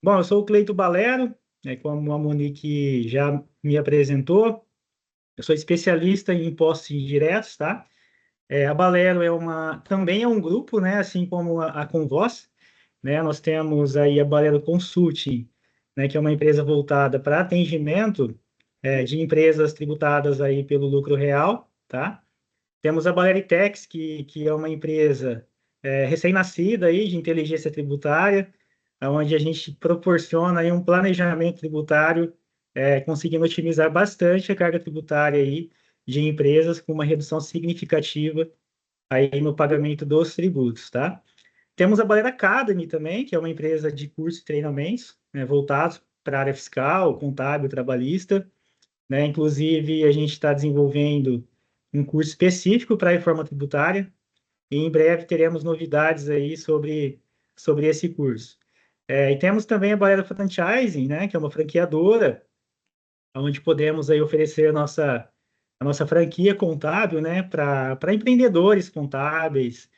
Bom, eu sou o Cleito Balero, né, como a Monique já me apresentou. Eu sou especialista em impostos indiretos, tá? A Balero também é um grupo, né, assim como a Convoz, né? Nós temos aí a Balero Consulting, né, que é uma empresa voltada para atendimento de empresas tributadas aí pelo lucro real, tá? Temos a Baleritex, que é uma empresa recém-nascida aí de inteligência tributária, onde a gente proporciona aí um planejamento tributário, conseguindo otimizar bastante a carga tributária aí de empresas com uma redução significativa aí no pagamento dos tributos, tá? Temos a Balera Academy também, que é uma empresa de cursos e treinamentos, né, voltados para a área fiscal, contábil, trabalhista, né? Inclusive, a gente está desenvolvendo um curso específico para a reforma tributária e em breve teremos novidades aí sobre esse curso. E temos também a Balera Franchising, né, que é uma franqueadora, onde podemos aí oferecer a nossa franquia contábil, né, para empreendedores contábeis,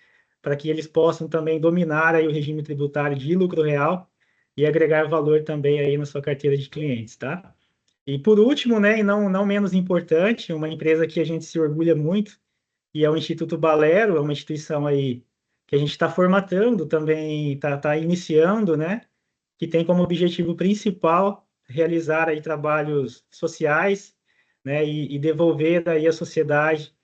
para que eles possam também dominar aí o regime tributário de lucro real e agregar valor também aí na sua carteira de clientes, tá? E por último, né, e não menos importante, uma empresa que a gente se orgulha muito, e é o Instituto Balero, é uma instituição aí que a gente está formatando também, está iniciando, né, que tem como objetivo principal realizar aí trabalhos sociais, né, e devolver aí à sociedade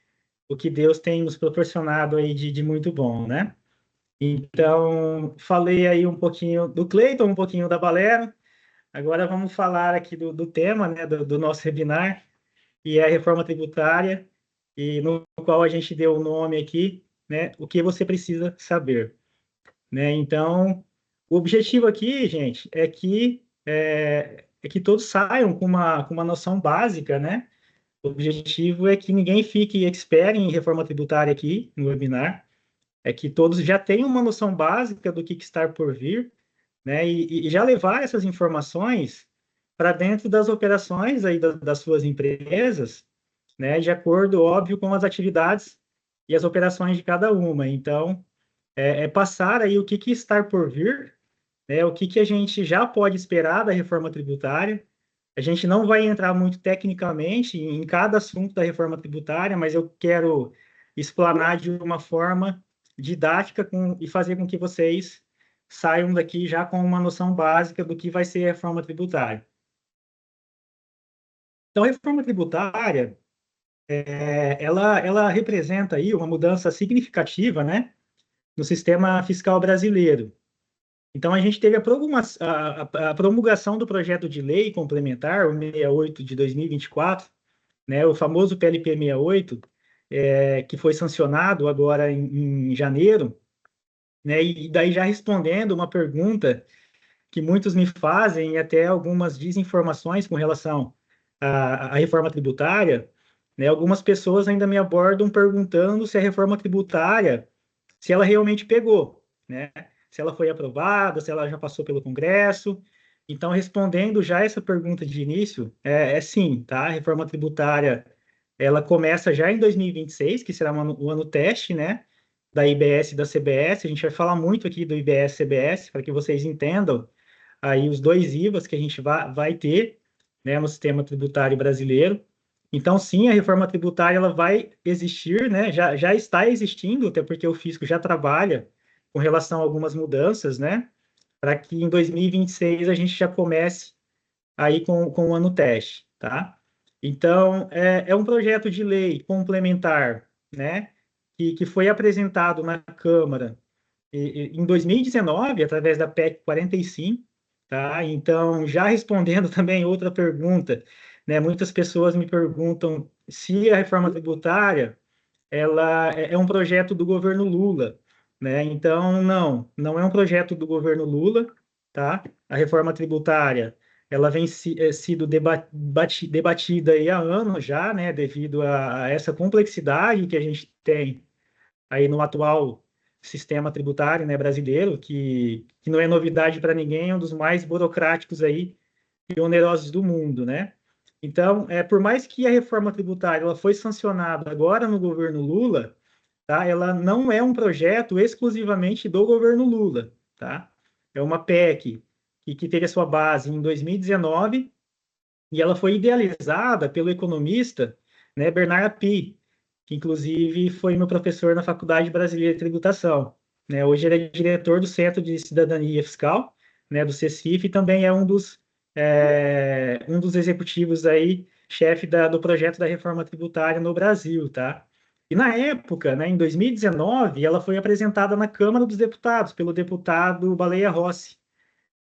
o que Deus tem nos proporcionado aí de muito bom, né? Então, falei aí um pouquinho do Cleiton, um pouquinho da Balero. Agora vamos falar aqui do tema, né, do nosso webinar, que é a reforma tributária, e no qual a gente deu o nome aqui, né, o que você precisa saber, né? Então, o objetivo aqui, gente, é que todos saiam com uma noção básica, né? O objetivo é que ninguém fique expert em reforma tributária aqui no webinar, é que todos já tenham uma noção básica do que está por vir, né? E já levar essas informações para dentro das operações aí das suas empresas, né? De acordo, óbvio, com as atividades e as operações de cada uma. Então, passar aí o que está por vir, né? O que a gente já pode esperar da reforma tributária. A gente não vai entrar muito tecnicamente em cada assunto da reforma tributária, mas eu quero explanar de uma forma didática e fazer com que vocês saiam daqui já com uma noção básica do que vai ser a reforma tributária. Então, a reforma tributária, ela representa aí uma mudança significativa, né, no sistema fiscal brasileiro. Então, a gente teve a promulgação do projeto de lei complementar, o 68 de 2024, né, o famoso PLP 68, que foi sancionado agora em janeiro, né, e daí já respondendo uma pergunta que muitos me fazem e até algumas desinformações com relação à reforma tributária, né, algumas pessoas ainda me abordam perguntando se a reforma tributária, se ela realmente pegou, né, se ela foi aprovada, se ela já passou pelo Congresso. Então, respondendo já essa pergunta de início, é sim, tá? A reforma tributária, ela começa já em 2026, que será o ano teste, né? Da IBS e da CBS. A gente vai falar muito aqui do IBS e CBS, para que vocês entendam aí os dois IVAs que a gente vai ter, né, no sistema tributário brasileiro. Então, sim, a reforma tributária ela vai existir, né? Já está existindo, até porque o fisco já trabalha com relação a algumas mudanças, né? Para que em 2026 a gente já comece aí com o ano teste, tá? Então, é um projeto de lei complementar, né? Que foi apresentado na Câmara em 2019, através da PEC 45, tá? Então, já respondendo também outra pergunta, né? Muitas pessoas me perguntam se a reforma tributária ela é um projeto do governo Lula, né? Então, não é um projeto do governo Lula, tá? A reforma tributária, ela vem sido debatida aí há anos já, né? Devido a essa complexidade que a gente tem aí no atual sistema tributário, né, brasileiro, que não é novidade para ninguém, é um dos mais burocráticos aí e onerosos do mundo, né? Então, por mais que a reforma tributária ela foi sancionada agora no governo Lula, tá? Ela não é um projeto exclusivamente do governo Lula, tá? É uma PEC que teve a sua base em 2019, e ela foi idealizada pelo economista, né, Bernard Api, que inclusive foi meu professor na Faculdade Brasileira de Tributação. Né? Hoje ele é diretor do Centro de Cidadania Fiscal, né, do CECIF, e também é um dos executivos aí, chefe do projeto da reforma tributária no Brasil, tá? E na época, né, em 2019, ela foi apresentada na Câmara dos Deputados pelo deputado Baleia Rossi,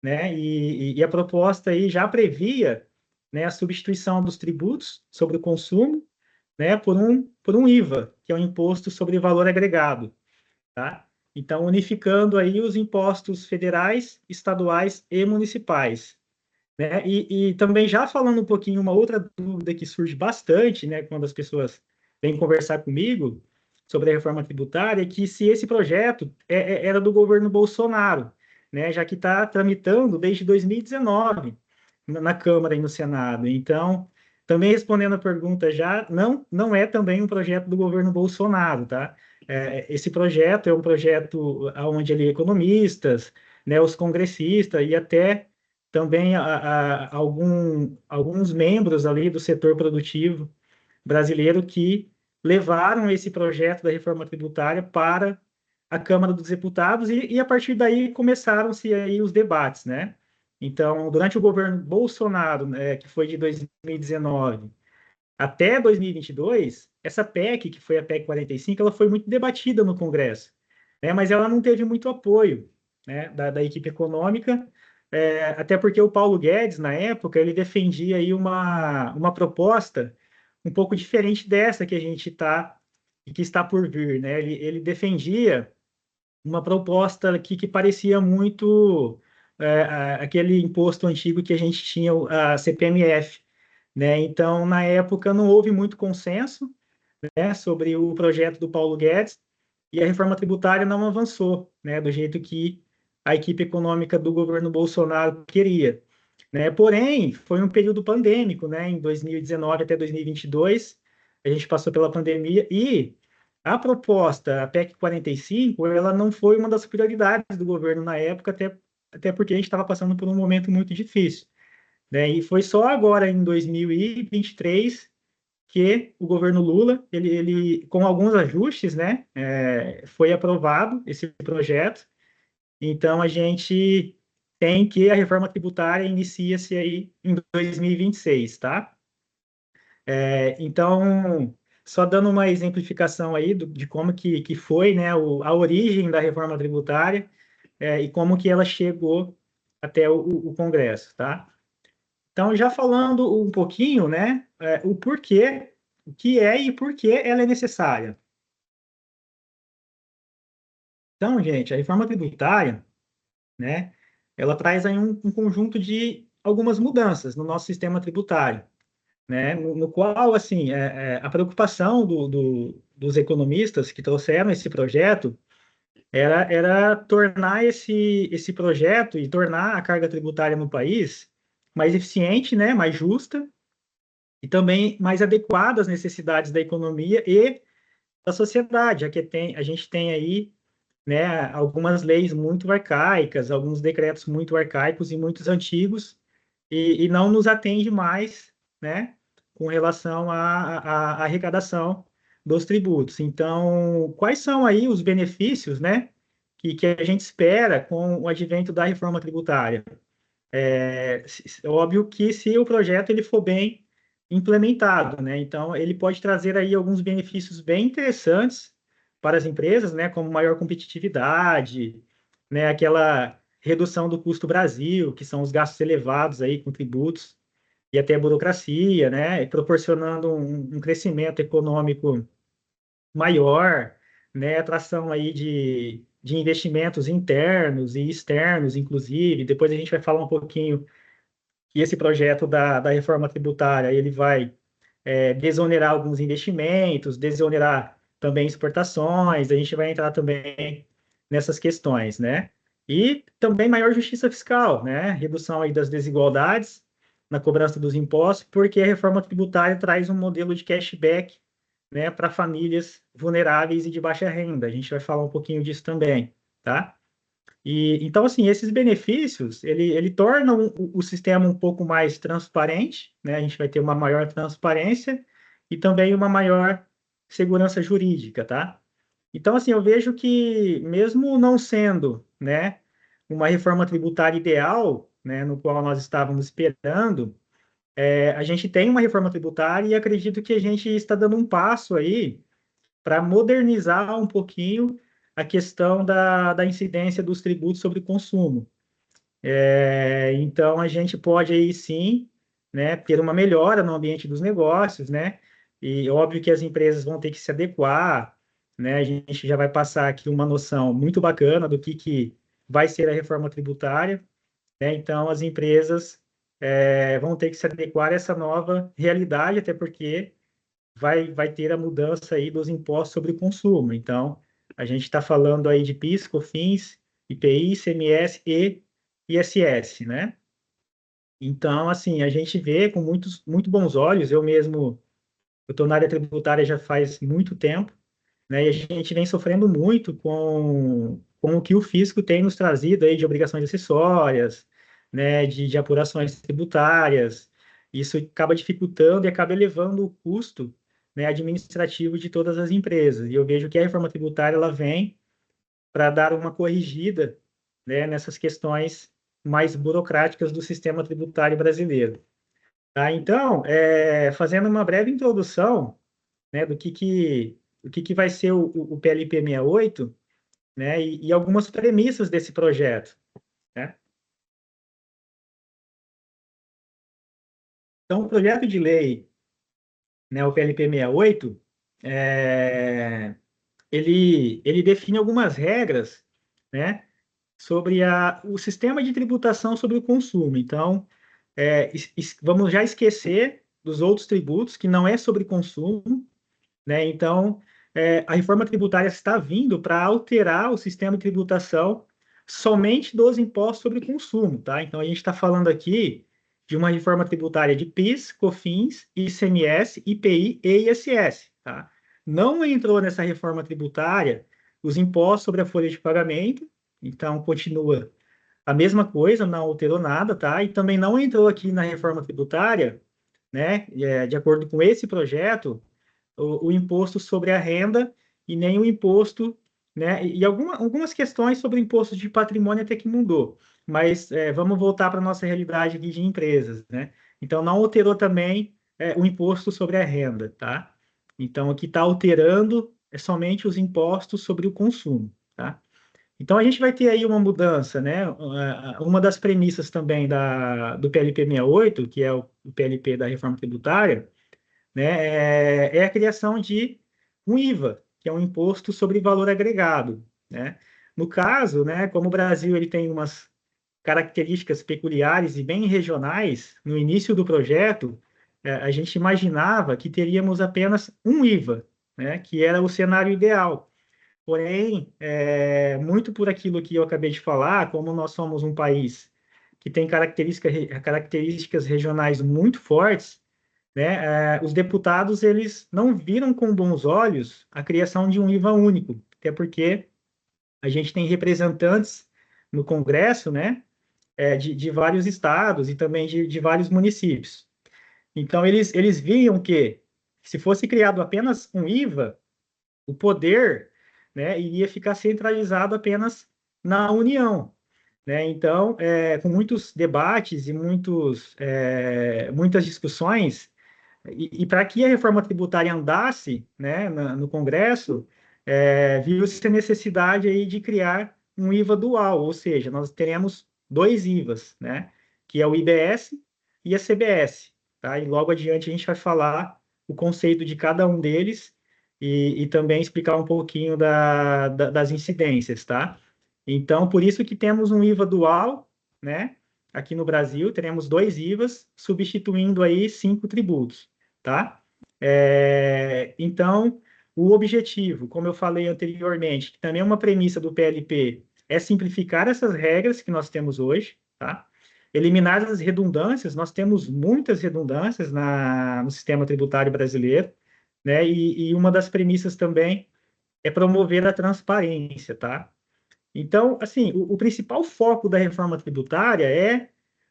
né? E a proposta aí já previa, né, a substituição dos tributos sobre o consumo, né, por um IVA, que é o Imposto sobre Valor Agregado, tá? Então, unificando aí os impostos federais, estaduais e municipais, né? E também já falando um pouquinho, uma outra dúvida que surge bastante, né, quando as pessoas vêm conversar comigo sobre a reforma tributária, é que se esse projeto era do governo Bolsonaro, né, já que está tramitando desde 2019 na Câmara e no Senado. Então, também respondendo a pergunta já, não é também um projeto do governo Bolsonaro, tá? Esse projeto é um projeto onde ele economistas, né, os congressistas e até também alguns membros ali do setor produtivo brasileiro que levaram esse projeto da reforma tributária para a Câmara dos Deputados e a partir daí começaram-se aí os debates, né? Então, durante o governo Bolsonaro, né, que foi de 2019 até 2022, essa PEC, que foi a PEC 45, ela foi muito debatida no Congresso, né? Mas ela não teve muito apoio, né, da equipe econômica, até porque o Paulo Guedes, na época, ele defendia aí uma proposta um pouco diferente dessa que a gente está e que está por vir, né? Ele defendia uma proposta que parecia muito aquele imposto antigo que a gente tinha, a CPMF, né? Então, na época, não houve muito consenso, né, sobre o projeto do Paulo Guedes e a reforma tributária não avançou, né, do jeito que a equipe econômica do governo Bolsonaro queria, né? Porém, foi um período pandêmico, né, em 2019 até 2022, a gente passou pela pandemia e a proposta, a PEC 45, ela não foi uma das prioridades do governo na época, até porque a gente estava passando por um momento muito difícil, né? E foi só agora, em 2023, que o governo Lula, com alguns ajustes, né, foi aprovado esse projeto. Então, a gente tem que a reforma tributária inicia-se aí em 2026, tá? Então, só dando uma exemplificação aí de como que foi, né, a origem da reforma tributária, e como que ela chegou até o Congresso, tá? Então, já falando um pouquinho, né, o porquê, o que é e por que ela é necessária. Então, gente, a reforma tributária, né, ela traz aí um conjunto de algumas mudanças no nosso sistema tributário, né, no qual, assim, a preocupação dos economistas que trouxeram esse projeto era tornar esse projeto e tornar a carga tributária no país mais eficiente, né, mais justa, e também mais adequado às necessidades da economia e da sociedade, já que a gente tem aí, né, algumas leis muito arcaicas, alguns decretos muito arcaicos e muito antigos, e não nos atende mais, né, com relação à arrecadação dos tributos. Então, quais são aí os benefícios, né, que a gente espera com o advento da reforma tributária? É óbvio que se o projeto ele for bem implementado, né? Então ele pode trazer aí alguns benefícios bem interessantes para as empresas, né? Como maior competitividade, né? Aquela redução do custo Brasil, que são os gastos elevados aí com tributos e até burocracia, né? E proporcionando um crescimento econômico maior, né? Atração aí de investimentos internos e externos, inclusive. Depois a gente vai falar um pouquinho que esse projeto da reforma tributária ele vai desonerar alguns investimentos, desonerar também exportações, a gente vai entrar também nessas questões, né? E também maior justiça fiscal, né? Redução aí das desigualdades na cobrança dos impostos, porque a reforma tributária traz um modelo de cashback, né, para famílias vulneráveis e de baixa renda. A gente vai falar um pouquinho disso também, tá? Então, assim, esses benefícios, ele torna o sistema um pouco mais transparente, né? A gente vai ter uma maior transparência e também uma maior segurança jurídica, tá? Então, assim, eu vejo que mesmo não sendo, né, uma reforma tributária ideal, né, no qual nós estávamos esperando, a gente tem uma reforma tributária e acredito que a gente está dando um passo aí para modernizar um pouquinho a questão da incidência dos tributos sobre o consumo. Então, a gente pode aí sim, né, ter uma melhora no ambiente dos negócios, né? E óbvio que as empresas vão ter que se adequar, né? A gente já vai passar aqui uma noção muito bacana do que vai ser a reforma tributária, né? Então, as empresas vão ter que se adequar a essa nova realidade, até porque vai ter a mudança aí dos impostos sobre o consumo. Então, a gente está falando aí de PIS, COFINS, IPI, ICMS e ISS, né? Então, assim, a gente vê com muito bons olhos, eu mesmo, eu estou na área tributária já faz muito tempo, né? E a gente vem sofrendo muito com o que o fisco tem nos trazido aí de obrigações acessórias, né? De apurações tributárias. Isso acaba dificultando e acaba elevando o custo, né, administrativo de todas as empresas. E eu vejo que a reforma tributária ela vem para dar uma corrigida, né, nessas questões mais burocráticas do sistema tributário brasileiro. Tá? Então, fazendo uma breve introdução, né, do que vai ser o PLP 68, né, e algumas premissas desse projeto, né? Então, o projeto de lei, né, o PLP 68, é, ele define algumas regras, né, sobre o sistema de tributação sobre o consumo. Então, vamos já esquecer dos outros tributos, que não é sobre consumo, né? Então, a reforma tributária está vindo para alterar o sistema de tributação somente dos impostos sobre consumo, tá? Então, a gente está falando aqui de uma reforma tributária de PIS, COFINS, ICMS, IPI e ISS, tá? Não entrou nessa reforma tributária os impostos sobre a folha de pagamento, então continua a mesma coisa, não alterou nada, tá? E também não entrou aqui na reforma tributária, né? De acordo com esse projeto, o imposto sobre a renda e nem o imposto, né? E algumas questões sobre o imposto de patrimônio até que mudou. Mas vamos voltar para a nossa realidade aqui de empresas, né? Então, não alterou também o imposto sobre a renda, tá? Então, o que está alterando é somente os impostos sobre o consumo, tá? Então, a gente vai ter aí uma mudança, né? Uma das premissas também do PLP 68, que é o PLP da reforma tributária, né? É a criação de um IVA, que é um imposto sobre valor agregado, né? No caso, né, como o Brasil ele tem umas características peculiares e bem regionais, no início do projeto, a gente imaginava que teríamos apenas um IVA, né, que era o cenário ideal. Porém, muito por aquilo que eu acabei de falar, como nós somos um país que tem características regionais muito fortes, né, os deputados eles não viram com bons olhos a criação de um IVA único, até porque a gente tem representantes no Congresso, né, de vários estados e também de vários municípios. Então, eles viam que, se fosse criado apenas um IVA, o poder, né, iria ficar centralizado apenas na União, né? Então, com muitos debates e muitas discussões, e para que a reforma tributária andasse, né, no Congresso, viu-se a necessidade aí de criar um IVA dual, ou seja, nós teremos dois IVAs, né, que é o IBS e a CBS, tá? E logo adiante a gente vai falar o conceito de cada um deles e também explicar um pouquinho das incidências, tá? Então, por isso que temos um IVA dual, né? Aqui no Brasil, teremos dois IVAs, substituindo aí 5 tributos, tá? Então, o objetivo, como eu falei anteriormente, que também é uma premissa do PLP, é simplificar essas regras que nós temos hoje, tá? Eliminar as redundâncias, nós temos muitas redundâncias no sistema tributário brasileiro, né? E uma das premissas também é promover a transparência, tá? Então, assim, o principal foco da reforma tributária é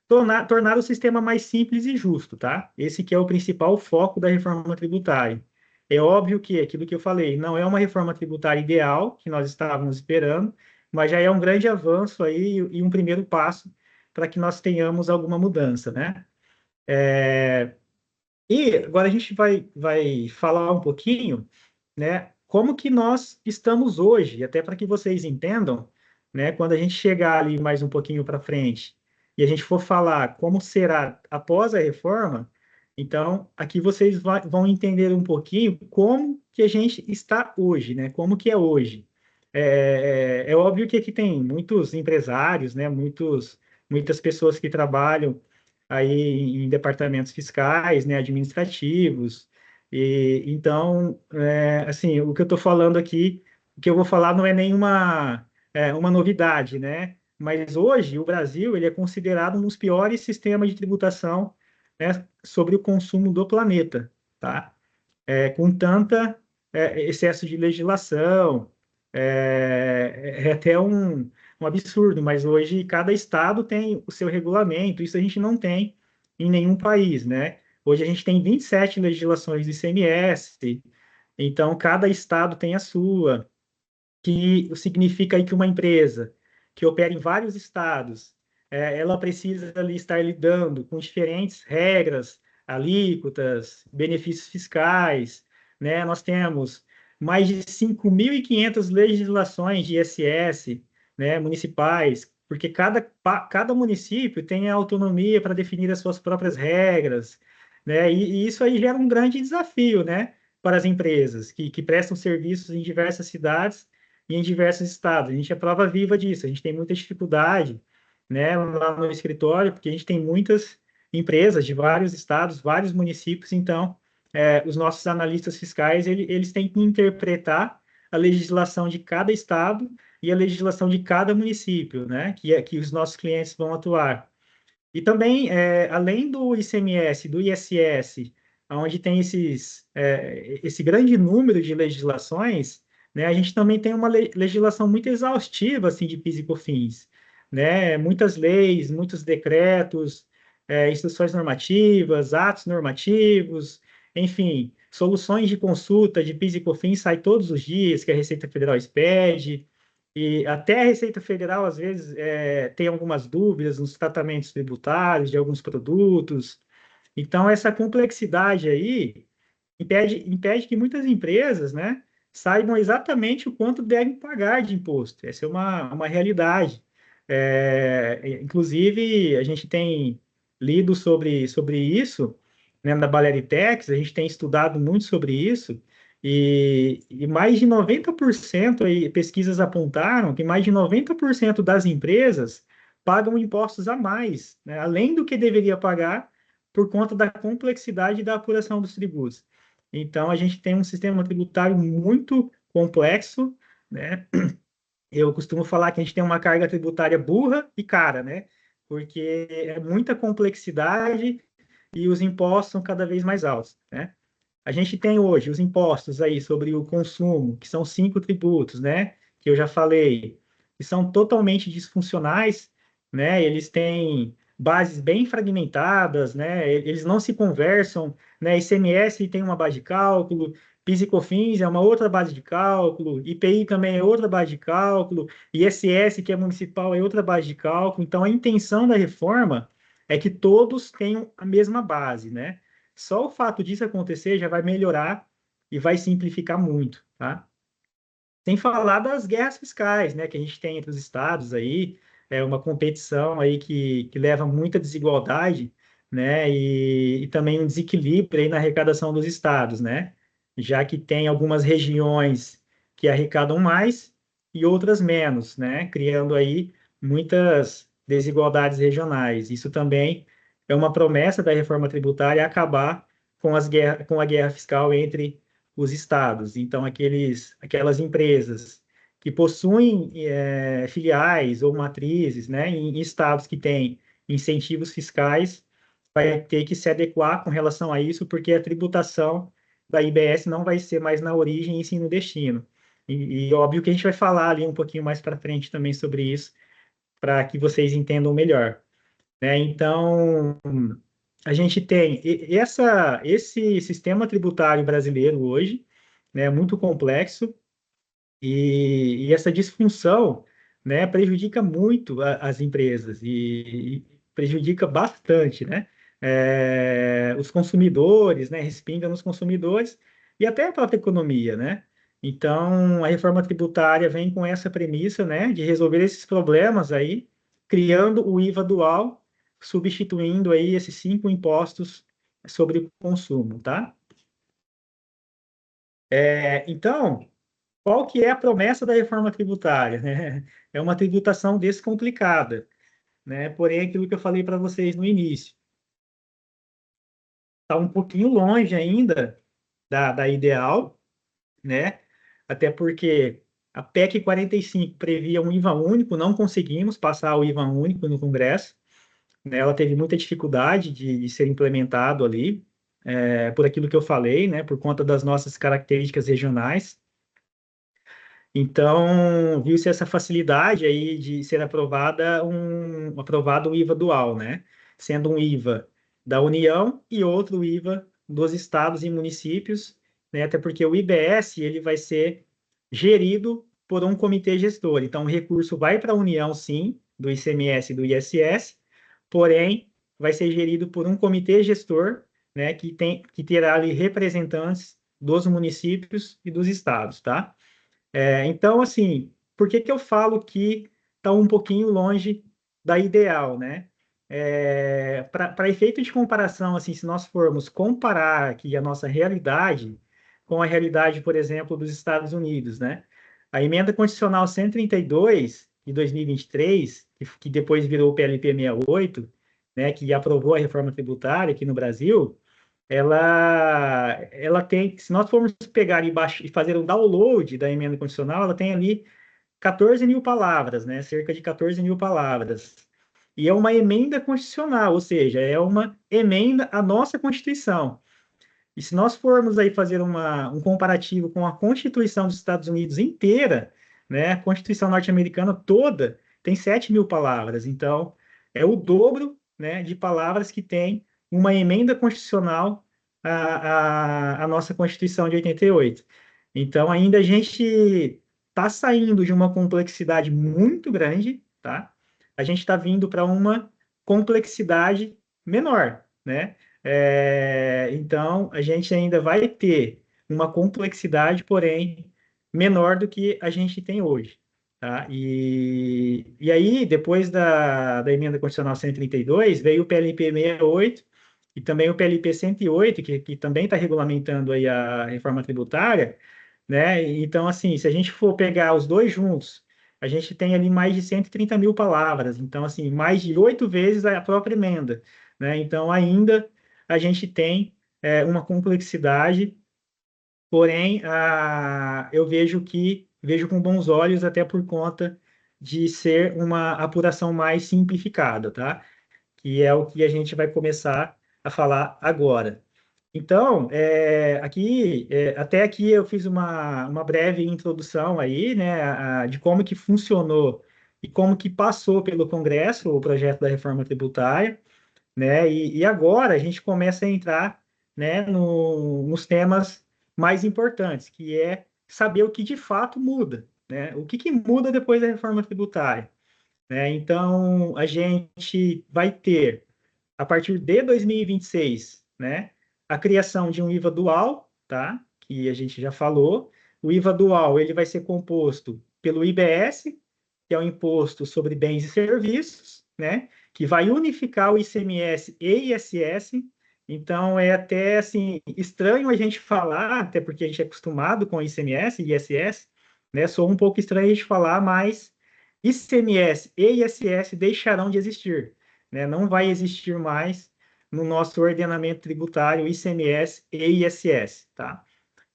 tornar o sistema mais simples e justo, tá? Esse que é o principal foco da reforma tributária. É óbvio que aquilo que eu falei, não é uma reforma tributária ideal, que nós estávamos esperando, mas já é um grande avanço aí e um primeiro passo para que nós tenhamos alguma mudança, né? E agora a gente vai falar um pouquinho, né, como que nós estamos hoje, até para que vocês entendam, né, quando a gente chegar ali mais um pouquinho para frente e a gente for falar como será após a reforma, então aqui vocês vão entender um pouquinho como que a gente está hoje, né, como que é hoje. É óbvio que aqui tem muitos empresários, né, muitas pessoas que trabalham aí em departamentos fiscais, né, administrativos, e então, assim, o que eu estou falando aqui, o que eu vou falar não é nenhuma uma novidade, né? Mas hoje o Brasil ele é considerado um dos piores sistemas de tributação, né, sobre o consumo do planeta, tá? Com tanta excesso de legislação, é até um absurdo, mas hoje cada estado tem o seu regulamento, isso a gente não tem em nenhum país, né? Hoje a gente tem 27 legislações do ICMS, então cada estado tem a sua, que significa aí que uma empresa que opera em vários estados, ela precisa ali estar lidando com diferentes regras, alíquotas, benefícios fiscais, né? Nós temos mais de 5.500 legislações de ISS, né, municipais, porque cada município tem a autonomia para definir as suas próprias regras, né? E isso aí gera um grande desafio, né, para as empresas que prestam serviços em diversas cidades e em diversos estados. A gente é prova viva disso. A gente tem muita dificuldade, né, lá no escritório, porque a gente tem muitas empresas de vários estados, vários municípios. Então, os nossos analistas fiscais, eles têm que interpretar a legislação de cada estado e a legislação de cada município, né, que os nossos clientes vão atuar. E também, além do ICMS, do ISS, onde tem esse grande número de legislações, né, a gente também tem uma legislação muito exaustiva assim, de PIS e COFINS, né? Muitas leis, muitos decretos, instruções normativas, atos normativos, enfim, soluções de consulta de PIS e COFINS saem todos os dias, que a Receita Federal expede. E até a Receita Federal, às vezes, tem algumas dúvidas nos tratamentos tributários de alguns produtos. Então, essa complexidade aí impede que muitas empresas, né, saibam exatamente o quanto devem pagar de imposto. Essa é uma realidade. Inclusive, a gente tem lido sobre isso, né, na Baleritex, a gente tem estudado muito sobre isso, e mais de 90% aí, pesquisas apontaram que mais de 90% das empresas pagam impostos a mais, né, além do que deveria pagar por conta da complexidade da apuração dos tributos. Então, a gente tem um sistema tributário muito complexo, né? Eu costumo falar que a gente tem uma carga tributária burra e cara, né? Porque é muita complexidade e os impostos são cada vez mais altos, né? A gente tem hoje os impostos aí sobre o consumo, que são 5 tributos, né? Que eu já falei, que são totalmente disfuncionais, né? Eles têm bases bem fragmentadas, né? Eles não se conversam, né? ICMS tem uma base de cálculo, PIS e COFINS é uma outra base de cálculo, IPI também é outra base de cálculo, ISS, que é municipal, é outra base de cálculo. Então, a intenção da reforma é que todos tenham a mesma base, né? Só o fato disso acontecer já vai melhorar e vai simplificar muito, tá? Sem falar das guerras fiscais, né, que a gente tem entre os estados aí, é uma competição aí que leva muita desigualdade, né, e também um desequilíbrio aí na arrecadação dos estados, né, já que tem algumas regiões que arrecadam mais e outras menos, né, criando aí muitas desigualdades regionais. Isso também é uma promessa da reforma tributária acabar com a guerra fiscal entre os estados. Então, aquelas empresas que possuem filiais ou matrizes, né, em estados que têm incentivos fiscais, vai ter que se adequar com relação a isso, porque a tributação da IBS não vai ser mais na origem e sim no destino. E óbvio que a gente vai falar ali um pouquinho mais para frente também sobre isso, para que vocês entendam melhor, né? Então, a gente tem esse sistema tributário brasileiro hoje, né, muito complexo, e essa disfunção, né, prejudica muito as empresas e prejudica bastante, né? Os consumidores, né? Respinga nos consumidores e até a própria economia, né? Então, a reforma tributária vem com essa premissa, né, de resolver esses problemas aí, criando o IVA dual, substituindo aí esses 5 impostos sobre o consumo, tá? Então, qual que é a promessa da reforma tributária, né? É uma tributação descomplicada, né? Porém, aquilo que eu falei para vocês no início, está um pouquinho longe ainda da ideal, né? Até porque a PEC 45 previa um IVA único, não conseguimos passar o IVA único no Congresso, né? Ela teve muita dificuldade de ser implementado ali, por aquilo que eu falei, né? Por conta das nossas características regionais. Então, viu-se essa facilidade aí de ser aprovado o IVA dual, né? Sendo um IVA da União e outro IVA dos estados e municípios, né? Até porque o IBS ele vai ser gerido por um comitê gestor. Então, o recurso vai para a União, sim, do ICMS e do ISS, porém, vai ser gerido por um comitê gestor, né? Que terá ali representantes dos municípios e dos estados, tá? Então, assim, por que que eu falo que está um pouquinho longe da ideal, né? Para efeito de comparação, assim, se nós formos comparar aqui a nossa realidade com a realidade, por exemplo, dos Estados Unidos, né? A emenda constitucional 132 de 2023, que depois virou o PLP 68, né, que aprovou a reforma tributária aqui no Brasil, ela tem, se nós formos pegar e fazer um download da emenda constitucional, ela tem ali 14 mil palavras, né? Cerca de 14 mil palavras. E é uma emenda constitucional, ou seja, é uma emenda à nossa Constituição. E se nós formos aí fazer um comparativo com a Constituição dos Estados Unidos inteira, né? A Constituição norte-americana toda tem 7 mil palavras. Então, é o dobro, né, de palavras que tem uma emenda constitucional à nossa Constituição de 88. Então, ainda a gente está saindo de uma complexidade muito grande, tá? A gente está vindo para uma complexidade menor, né? Então, a gente ainda vai ter uma complexidade, porém, menor do que a gente tem hoje. Tá? E aí, depois da emenda constitucional 132, veio o PLP 68 e também o PLP 108, que também está regulamentando aí a reforma tributária, né? Então, assim, se a gente for pegar os dois juntos, a gente tem ali mais de 130 mil palavras. Então, assim, mais de 8 vezes a própria emenda, né? Então, ainda a gente tem uma complexidade, porém, eu vejo com bons olhos, até por conta de ser uma apuração mais simplificada, tá? Que é o que a gente vai começar a falar agora. Então, até aqui eu fiz uma breve introdução aí, né, de como que funcionou e como que passou pelo Congresso o projeto da reforma tributária, né, e agora a gente começa a entrar, né, nos temas mais importantes, que é saber o que de fato muda, né, o que que muda depois da reforma tributária, né? Então, a gente vai ter a partir de 2026, né, a criação de um IVA dual, tá? Que a gente já falou. O IVA dual ele vai ser composto pelo IBS, que é o Imposto sobre Bens e Serviços, né? Que vai unificar o ICMS e ISS. Então é até assim estranho a gente falar, até porque a gente é acostumado com ICMS e ISS, né? Sou um pouco estranho a gente falar, mas ICMS e ISS deixarão de existir, né? Não vai existir mais no nosso ordenamento tributário ICMS e ISS, tá?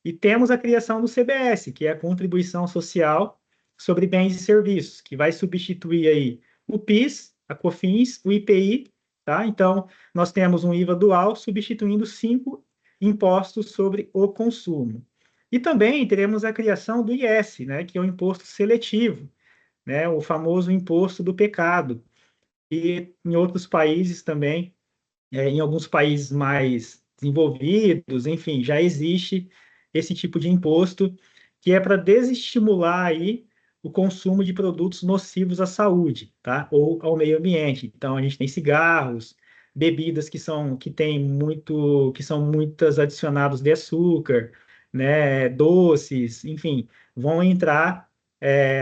E temos a criação do CBS, que é a Contribuição Social sobre Bens e Serviços, que vai substituir aí o PIS, a COFINS, o IPI, tá? Então, nós temos um IVA dual substituindo 5 impostos sobre o consumo. E também teremos a criação do IS, né, que é o imposto seletivo, né, o famoso imposto do pecado. E em outros países também, em alguns países mais desenvolvidos, enfim, já existe esse tipo de imposto que é para desestimular aí o consumo de produtos nocivos à saúde, tá? Ou ao meio ambiente. Então a gente tem cigarros, bebidas que são muitas adicionados de açúcar, né? Doces, enfim, vão entrar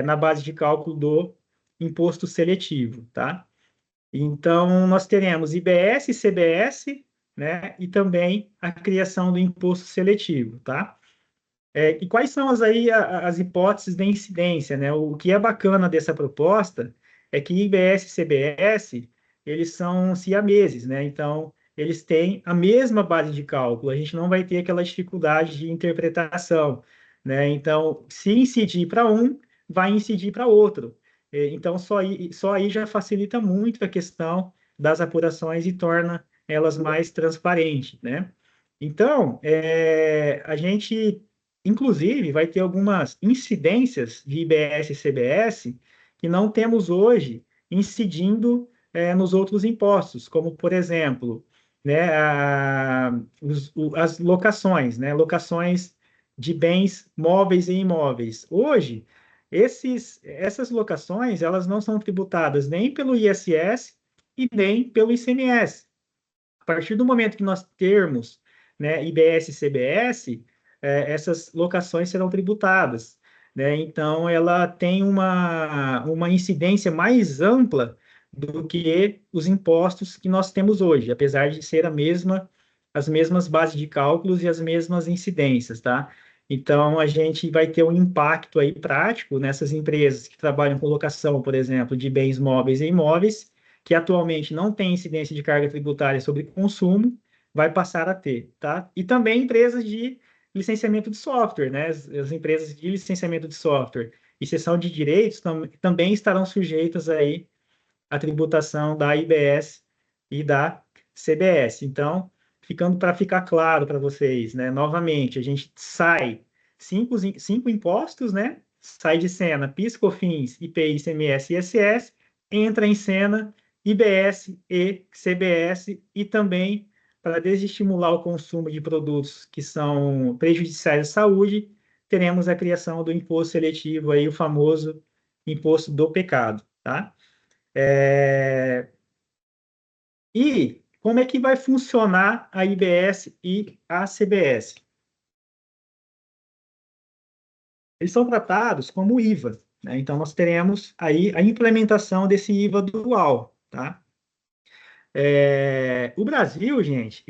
na base de cálculo do imposto seletivo, tá? Então, nós teremos IBS, CBS, né, e também a criação do imposto seletivo, tá? E quais são as hipóteses de incidência, né? O que é bacana dessa proposta é que IBS e CBS, eles são siameses, né? Então, eles têm a mesma base de cálculo, a gente não vai ter aquela dificuldade de interpretação, né? Então, se incidir para um, vai incidir para outro. Então, só aí já facilita muito a questão das apurações e torna elas mais transparentes, né? Então, a gente inclusive, vai ter algumas incidências de IBS e CBS que não temos hoje incidindo nos outros impostos, como, por exemplo, né, as locações, né, locações de bens móveis e imóveis. Hoje, essas locações, elas não são tributadas nem pelo ISS e nem pelo ICMS. A partir do momento que nós termos, né, IBS e CBS, essas locações serão tributadas, né? Então, ela tem uma incidência mais ampla do que os impostos que nós temos hoje, apesar de ser as mesmas bases de cálculos e as mesmas incidências, tá? Então, a gente vai ter um impacto aí prático nessas empresas que trabalham com locação, por exemplo, de bens móveis e imóveis, que atualmente não tem incidência de carga tributária sobre consumo, vai passar a ter, tá? E também empresas de licenciamento de software, né? As empresas de licenciamento de software e cessão de direitos também estarão sujeitas aí à tributação da IBS e da CBS. Então, ficando para ficar claro para vocês, né? Novamente, a gente sai cinco impostos, né? Sai de cena PIS, COFINS, IPI, ICMS e ISS, entra em cena IBS e CBS e também para desestimular o consumo de produtos que são prejudiciais à saúde, teremos a criação do imposto seletivo aí, o famoso imposto do pecado, tá? E como é que vai funcionar a IBS e a CBS? Eles são tratados como IVA, né? Então, nós teremos aí a implementação desse IVA dual, tá? O Brasil, gente,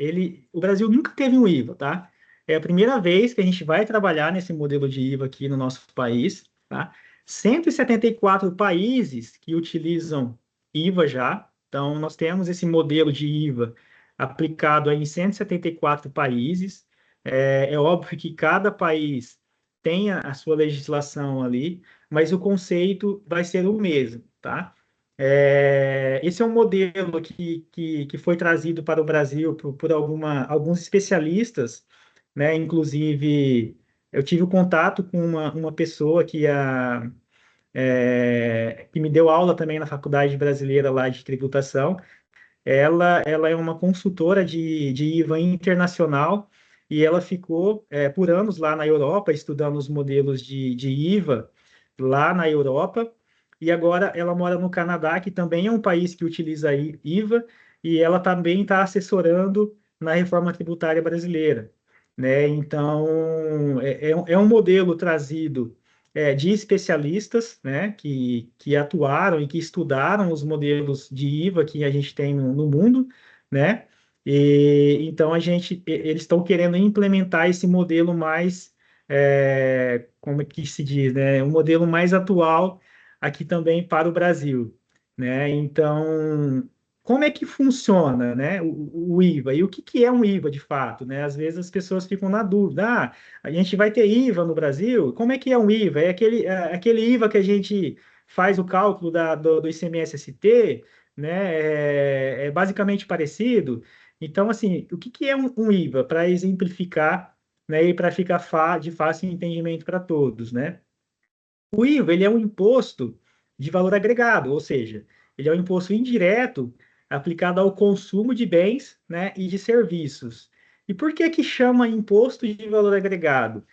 o Brasil nunca teve um IVA, tá? É a primeira vez que a gente vai trabalhar nesse modelo de IVA aqui no nosso país, tá? 174 países que utilizam IVA já. Então, nós temos esse modelo de IVA aplicado aí em 174 países. É óbvio que cada país tem a sua legislação ali, mas o conceito vai ser o mesmo, tá? Esse é um modelo que foi trazido para o Brasil por alguns especialistas, né? Inclusive, eu tive o contato com uma pessoa que me deu aula também na Faculdade Brasileira lá de Tributação. Ela é uma consultora de IVA internacional e ela ficou por anos lá na Europa estudando os modelos de IVA lá na Europa e agora ela mora no Canadá, que também é um país que utiliza IVA e ela também está assessorando na reforma tributária brasileira, né? Então é um modelo trazido de especialistas, né, que atuaram e que estudaram os modelos de IVA que a gente tem no mundo, né? E então eles estão querendo implementar esse modelo mais, como é que se diz, né? Um modelo mais atual aqui também para o Brasil, né? Então, como é que funciona, né, o IVA? E o que é um IVA de fato, né? Às vezes as pessoas ficam na dúvida, a gente vai ter IVA no Brasil? Como é que é um IVA? É aquele IVA que a gente faz o cálculo do ICMS-ST, né? É basicamente parecido. Então, assim, o que é um IVA? Para exemplificar né, e para ficar de fácil entendimento para todos, né? O IVA, ele é um imposto de valor agregado, ou seja, ele é um imposto indireto aplicado ao consumo de bens, né, e de serviços. E por que que chama imposto de valor agregado?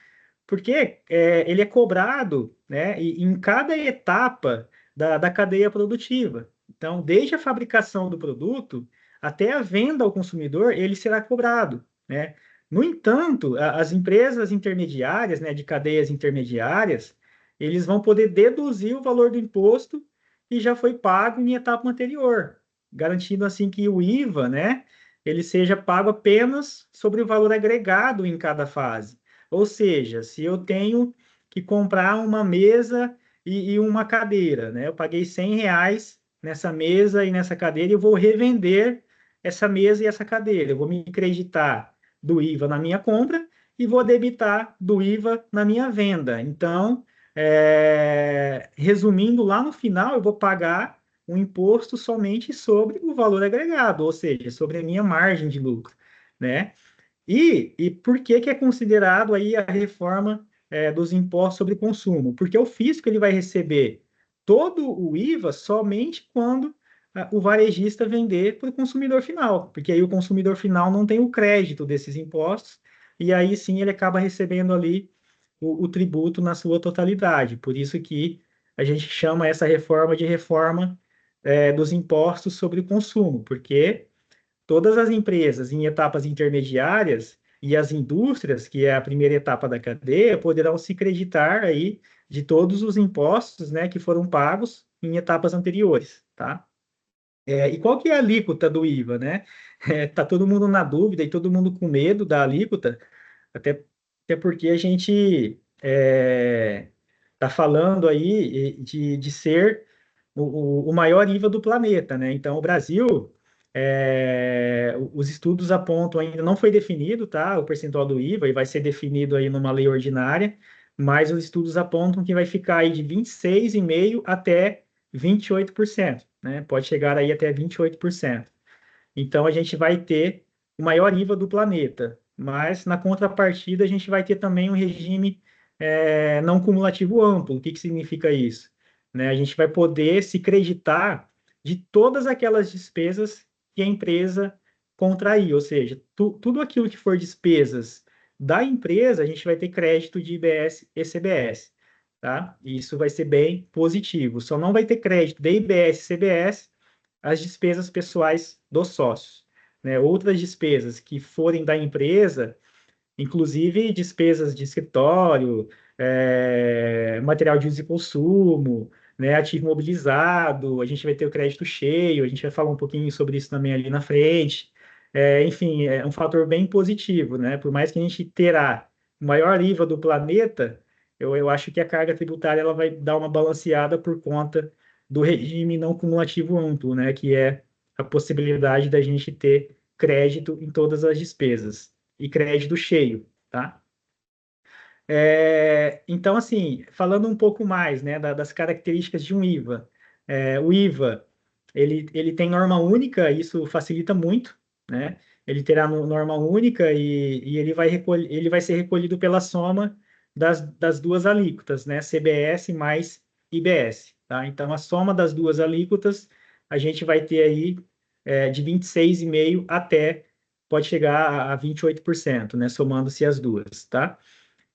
Porque ele é cobrado, né, em cada etapa da cadeia produtiva. Então, desde a fabricação do produto até a venda ao consumidor, ele será cobrado, né? No entanto, as empresas intermediárias, né, de cadeias intermediárias, eles vão poder deduzir o valor do imposto que já foi pago em etapa anterior, garantindo assim que o IVA, né, ele seja pago apenas sobre o valor agregado em cada fase. Ou seja, se eu tenho que comprar uma mesa e uma cadeira, né? Eu paguei R$ 100 nessa mesa e nessa cadeira e eu vou revender essa mesa e essa cadeira. Eu vou me creditar do IVA na minha compra e vou debitar do IVA na minha venda. Então, resumindo, lá no final eu vou pagar um imposto somente sobre o valor agregado, ou seja, sobre a minha margem de lucro, né? E por que que é considerado aí a reforma dos impostos sobre consumo? Porque o fisco ele vai receber todo o IVA somente quando o varejista vender para o consumidor final, porque aí o consumidor final não tem o crédito desses impostos, e aí sim ele acaba recebendo ali o tributo na sua totalidade. Por isso que a gente chama essa reforma de reforma dos impostos sobre o consumo, porque todas as empresas em etapas intermediárias e as indústrias, que é a primeira etapa da cadeia, poderão se creditar aí de todos os impostos, né, que foram pagos em etapas anteriores, tá? E qual que é a alíquota do IVA, né? Tá todo mundo na dúvida e todo mundo com medo da alíquota, até porque a gente está falando aí de ser o maior IVA do planeta, né? Então, o Brasil, os estudos apontam, ainda não foi definido, tá? O percentual do IVA, e vai ser definido aí numa lei ordinária, mas os estudos apontam que vai ficar aí de 26,5% até 28%, né? Pode chegar aí até 28%. Então, a gente vai ter o maior IVA do planeta, mas na contrapartida, a gente vai ter também um regime não cumulativo amplo. O que que significa isso? Né? A gente vai poder se creditar de todas aquelas despesas que a empresa contrair, ou seja, tudo aquilo que for despesas da empresa, a gente vai ter crédito de IBS e CBS, tá? E isso vai ser bem positivo. Só não vai ter crédito de IBS e CBS as despesas pessoais dos sócios, né? Outras despesas que forem da empresa, inclusive despesas de escritório, material de uso e consumo, né? Ativo mobilizado, a gente vai ter o crédito cheio, a gente vai falar um pouquinho sobre isso também ali na frente. Enfim, é um fator bem positivo, né? Por mais que a gente terá o maior IVA do planeta, eu acho que a carga tributária ela vai dar uma balanceada por conta do regime não cumulativo amplo, né? Que é a possibilidade da gente ter crédito em todas as despesas e crédito cheio, tá? Então, assim, falando um pouco mais, né, das características de um IVA. O IVA, ele tem norma única, isso facilita muito, né? Ele terá norma única e ele vai ser recolhido pela soma das duas alíquotas, né? CBS mais IBS, tá? Então, a soma das duas alíquotas, a gente vai ter aí de 26,5% até, pode chegar a 28%, né? Somando-se as duas, tá?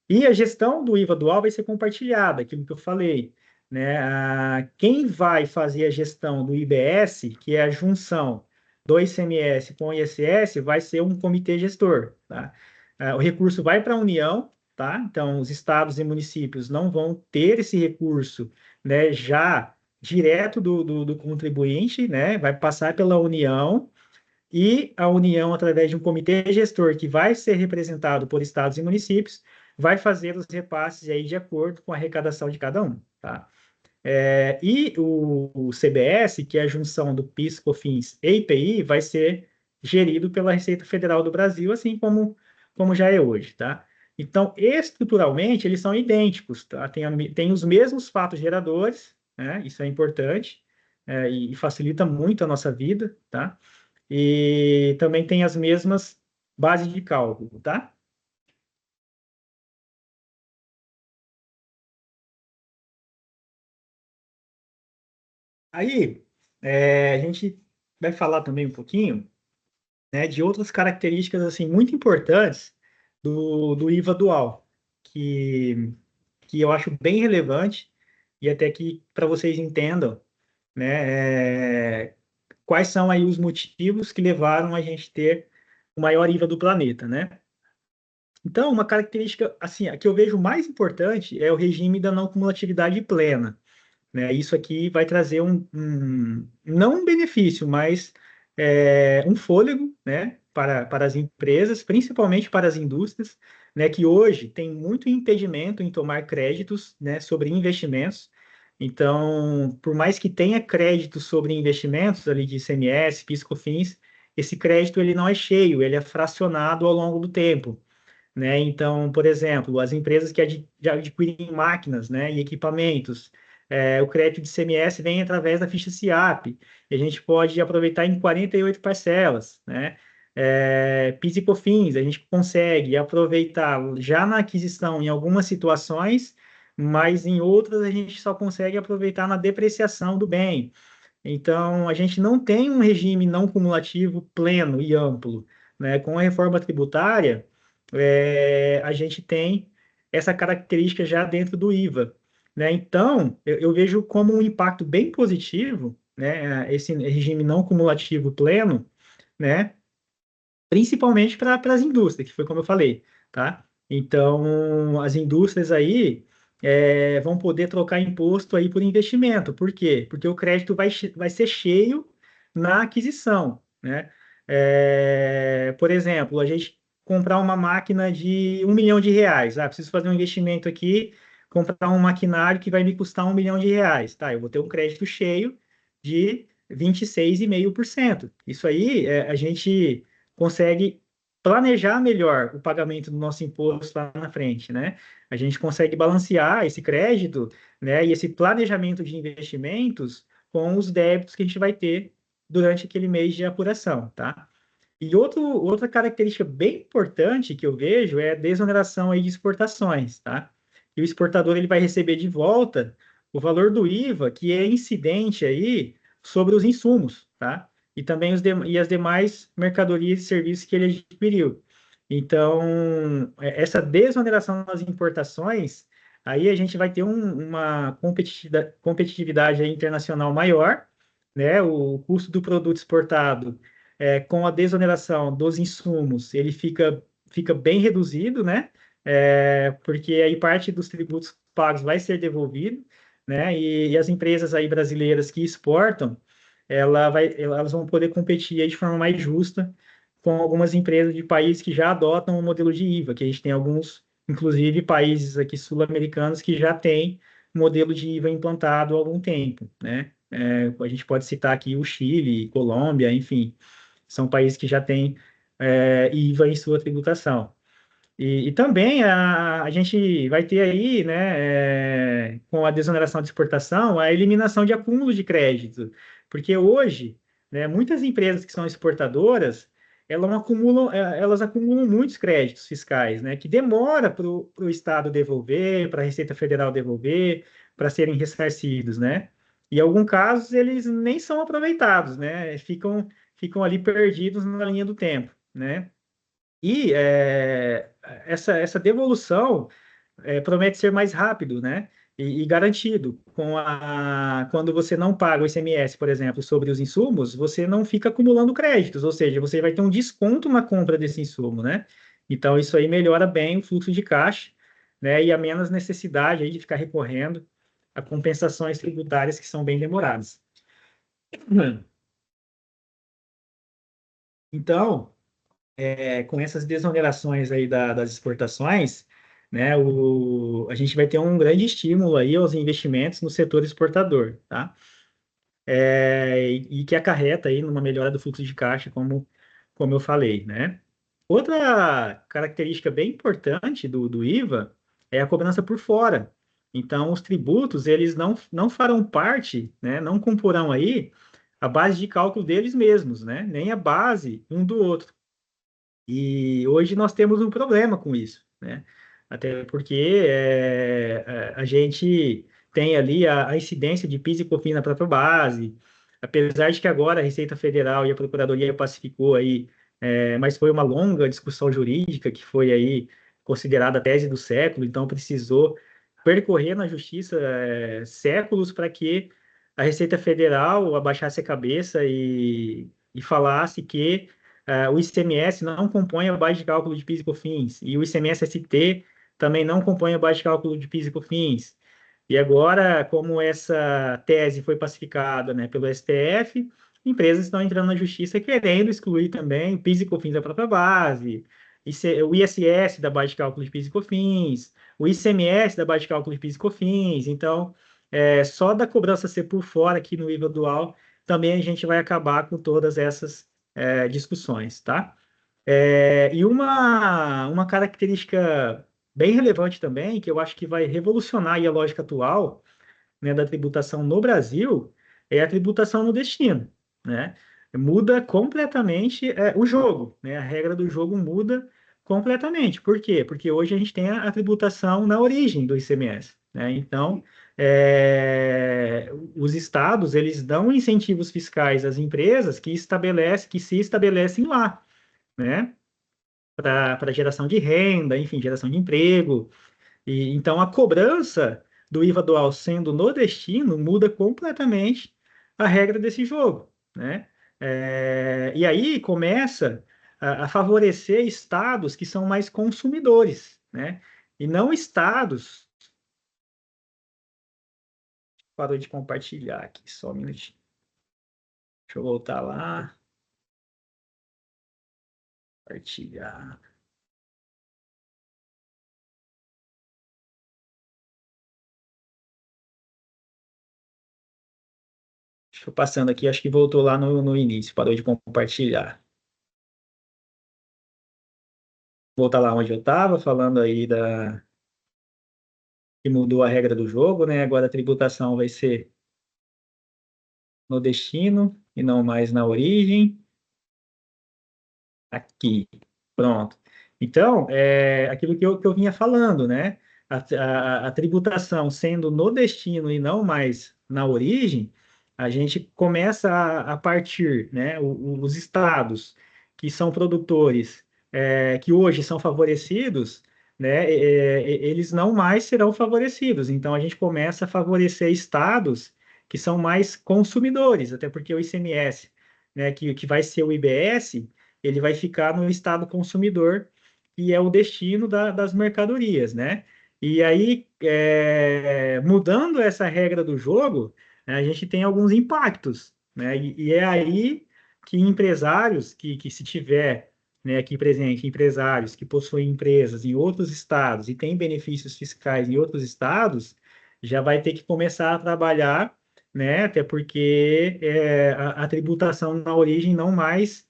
E a gestão do IVA dual vai ser compartilhada, aquilo que eu falei, né? Quem vai fazer a gestão do IBS, que é a junção do ICMS com o ISS, vai ser um comitê gestor, tá? O recurso vai para a União, tá? Então, os estados e municípios não vão ter esse recurso, né, já direto do contribuinte, né? Vai passar pela União, e a União, através de um comitê gestor que vai ser representado por estados e municípios, vai fazer os repasses aí de acordo com a arrecadação de cada um, tá? E o CBS, que é a junção do PIS, COFINS e IPI, vai ser gerido pela Receita Federal do Brasil, assim como já é hoje, tá? Então, estruturalmente, eles são idênticos, tá? Tem os mesmos fatos geradores, né? Isso é importante, e facilita muito a nossa vida, tá? E também tem as mesmas bases de cálculo, tá? Aí, a gente vai falar também um pouquinho, né, de outras características assim muito importantes do IVA dual, que, que eu acho bem relevante e até que para vocês entendam, né, quais são aí os motivos que levaram a gente ter o maior IVA do planeta, né? Então, uma característica assim, a que eu vejo mais importante é o regime da não cumulatividade plena, né? Isso aqui vai trazer não um benefício, mas um fôlego, né, para as empresas, principalmente para as indústrias, né, que hoje tem muito impedimento em tomar créditos, né, sobre investimentos. Então, por mais que tenha crédito sobre investimentos ali de ICMS, PIS/COFINS, esse crédito ele não é cheio, ele é fracionado ao longo do tempo, né? Então, por exemplo, as empresas que já adquirem máquinas, né, e equipamentos, o crédito de CMS vem através da ficha SIAP, e a gente pode aproveitar em 48 parcelas, né? PIS e COFINS, a gente consegue aproveitar já na aquisição em algumas situações, mas em outras a gente só consegue aproveitar na depreciação do bem. Então, a gente não tem um regime não cumulativo pleno e amplo, né? Com a reforma tributária, a gente tem essa característica já dentro do IVA, né? Então, eu vejo como um impacto bem positivo, né? Esse regime não cumulativo pleno, né? Principalmente para as indústrias, que foi como eu falei, tá? Então, as indústrias aí vão poder trocar imposto aí por investimento. Por quê? Porque o crédito vai ser cheio na aquisição, né? Por exemplo, a gente comprar uma máquina de R$ 1 milhão. Ah, preciso fazer um investimento aqui, comprar um maquinário que vai me custar R$ 1 milhão. Tá, eu vou ter um crédito cheio de 26,5%. Isso aí, a gente consegue planejar melhor o pagamento do nosso imposto lá na frente, né? A gente consegue balancear esse crédito, né, e esse planejamento de investimentos com os débitos que a gente vai ter durante aquele mês de apuração, tá? E outra característica bem importante que eu vejo é a desoneração aí de exportações, tá? E o exportador ele vai receber de volta o valor do IVA que é incidente aí sobre os insumos, tá? E também e as demais mercadorias e serviços que ele adquiriu. Então, essa desoneração das importações, aí a gente vai ter uma competitividade aí internacional maior, né? O custo do produto exportado com a desoneração dos insumos, ele fica bem reduzido, né? Porque aí parte dos tributos pagos vai ser devolvido, né? E as empresas aí brasileiras que exportam, elas vão poder competir aí de forma mais justa com algumas empresas de países que já adotam o modelo de IVA, que a gente tem alguns, inclusive países aqui sul-americanos que já têm modelo de IVA implantado há algum tempo, né? A gente pode citar aqui o Chile, Colômbia, enfim, são países que já têm IVA em sua tributação. E também a gente vai ter aí, né, com a desoneração de exportação, a eliminação de acúmulo de crédito. Porque hoje, né, muitas empresas que são exportadoras, elas acumulam muitos créditos fiscais, né, que demora para o Estado devolver, para a Receita Federal devolver, para serem ressarcidos, né? E em alguns casos eles nem são aproveitados, né? Ficam ali perdidos na linha do tempo, né? E essa devolução promete ser mais rápido, né? E garantido. Quando você não paga o ICMS, por exemplo, sobre os insumos, você não fica acumulando créditos, ou seja, você vai ter um desconto na compra desse insumo, né? Então, isso aí melhora bem o fluxo de caixa, né? E a menos necessidade aí de ficar recorrendo a compensações tributárias que são bem demoradas. Então, com essas desonerações aí das exportações, né, a gente vai ter um grande estímulo aí aos investimentos no setor exportador, tá? E que acarreta aí numa melhora do fluxo de caixa, como eu falei, né? Outra característica bem importante do IVA é a cobrança por fora. Então, os tributos, eles não farão parte, né, não comporão aí a base de cálculo deles mesmos, né? Nem a base um do outro. E hoje nós temos um problema com isso, né? Até porque a gente tem ali a incidência de PIS e COFINS na própria base, apesar de que agora a Receita Federal e a Procuradoria pacificou aí, mas foi uma longa discussão jurídica que foi aí considerada a tese do século, então precisou percorrer na justiça séculos para que a Receita Federal abaixasse a cabeça e falasse que o ICMS não compõe a base de cálculo de PIS e COFINS, e o ICMS-ST também não compõe a base de cálculo de PIS e COFINS. E agora, como essa tese foi pacificada, né, pelo STF, empresas estão entrando na justiça querendo excluir também o PIS e COFINS da própria base, o ISS da base de cálculo de PIS e COFINS, o ICMS da base de cálculo de PIS e COFINS. Então, só da cobrança ser por fora aqui no nível dual, também a gente vai acabar com todas essas discussões, tá? E uma característica bem relevante também, que eu acho que vai revolucionar aí a lógica atual, né, da tributação no Brasil, é a tributação no destino, né? Muda completamente o jogo, né? A regra do jogo muda completamente. Por quê? Porque hoje a gente tem a tributação na origem do ICMS, né? Então, os estados, eles dão incentivos fiscais às empresas que se estabelecem lá, né? Para geração de renda, enfim, geração de emprego. E então a cobrança do IVA dual sendo no destino muda completamente a regra desse jogo, né? E aí começa a favorecer estados que são mais consumidores, né? E não estados. Parou de compartilhar aqui, só um minutinho. Deixa eu voltar lá. Compartilhar. Estou passando aqui, acho que voltou lá no início, parou de compartilhar. Voltar lá onde eu estava, falando aí que mudou a regra do jogo, né? Agora a tributação vai ser no destino e não mais na origem. Aqui, pronto. Então, aquilo que eu vinha falando, né? A tributação sendo no destino e não mais na origem, a gente começa a partir, né? Os estados que são produtores, que hoje são favorecidos, né? Eles não mais serão favorecidos. Então, a gente começa a favorecer estados que são mais consumidores, até porque o ICMS, né? Que vai ser o IBS, ele vai ficar no estado consumidor, que é o destino das mercadorias, né? E aí, mudando essa regra do jogo, né, a gente tem alguns impactos, né? E é aí que empresários, que se tiver, né, aqui presente, empresários que possuem empresas em outros estados e têm benefícios fiscais em outros estados, já vai ter que começar a trabalhar, né? Até porque a tributação na origem não mais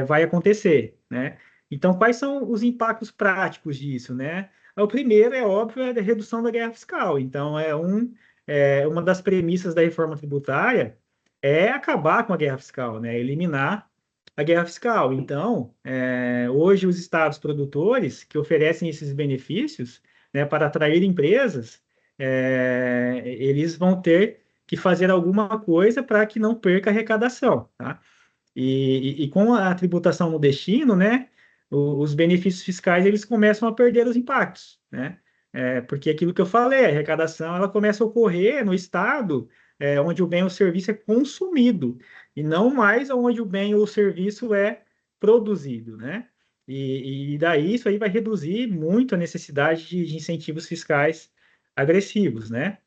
vai acontecer, né? Então, quais são os impactos práticos disso, né? O primeiro, é óbvio, é a redução da guerra fiscal. Então, uma das premissas da reforma tributária é acabar com a guerra fiscal, né? Eliminar a guerra fiscal. Então, hoje os estados produtores que oferecem esses benefícios, né, para atrair empresas, eles vão ter que fazer alguma coisa para que não perca a arrecadação, tá? E com a tributação no destino, né, os benefícios fiscais eles começam a perder os impactos, né? Porque aquilo que eu falei, a arrecadação ela começa a ocorrer no estado onde o bem ou serviço é consumido e não mais onde o bem ou serviço é produzido, né? E daí isso aí vai reduzir muito a necessidade de incentivos fiscais agressivos, né?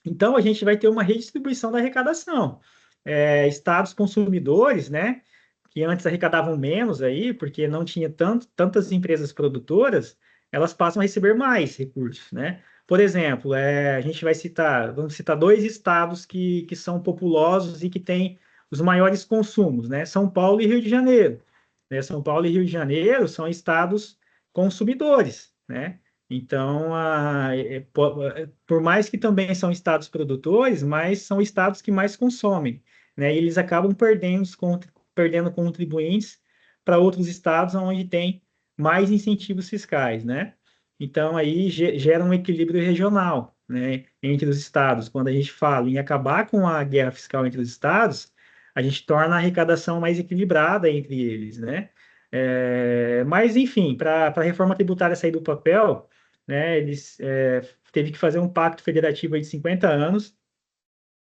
Então, a gente vai ter uma redistribuição da arrecadação. Estados consumidores, né, que antes arrecadavam menos aí, porque não tinha tantas empresas produtoras, elas passam a receber mais recursos, né? Por exemplo, a gente vamos citar dois estados que são populosos e que têm os maiores consumos, né? São Paulo e Rio de Janeiro. Né? São Paulo e Rio de Janeiro são estados consumidores, né? Então, por mais que também são estados produtores, mas são estados que mais consomem, né? E eles acabam perdendo contribuintes para outros estados onde tem mais incentivos fiscais, né? Então, aí gera um equilíbrio regional, né, entre os estados. Quando a gente fala em acabar com a guerra fiscal entre os estados, a gente torna a arrecadação mais equilibrada entre eles, né? Mas, enfim, para a reforma tributária sair do papel, né, eles teve que fazer um pacto federativo aí de 50 anos,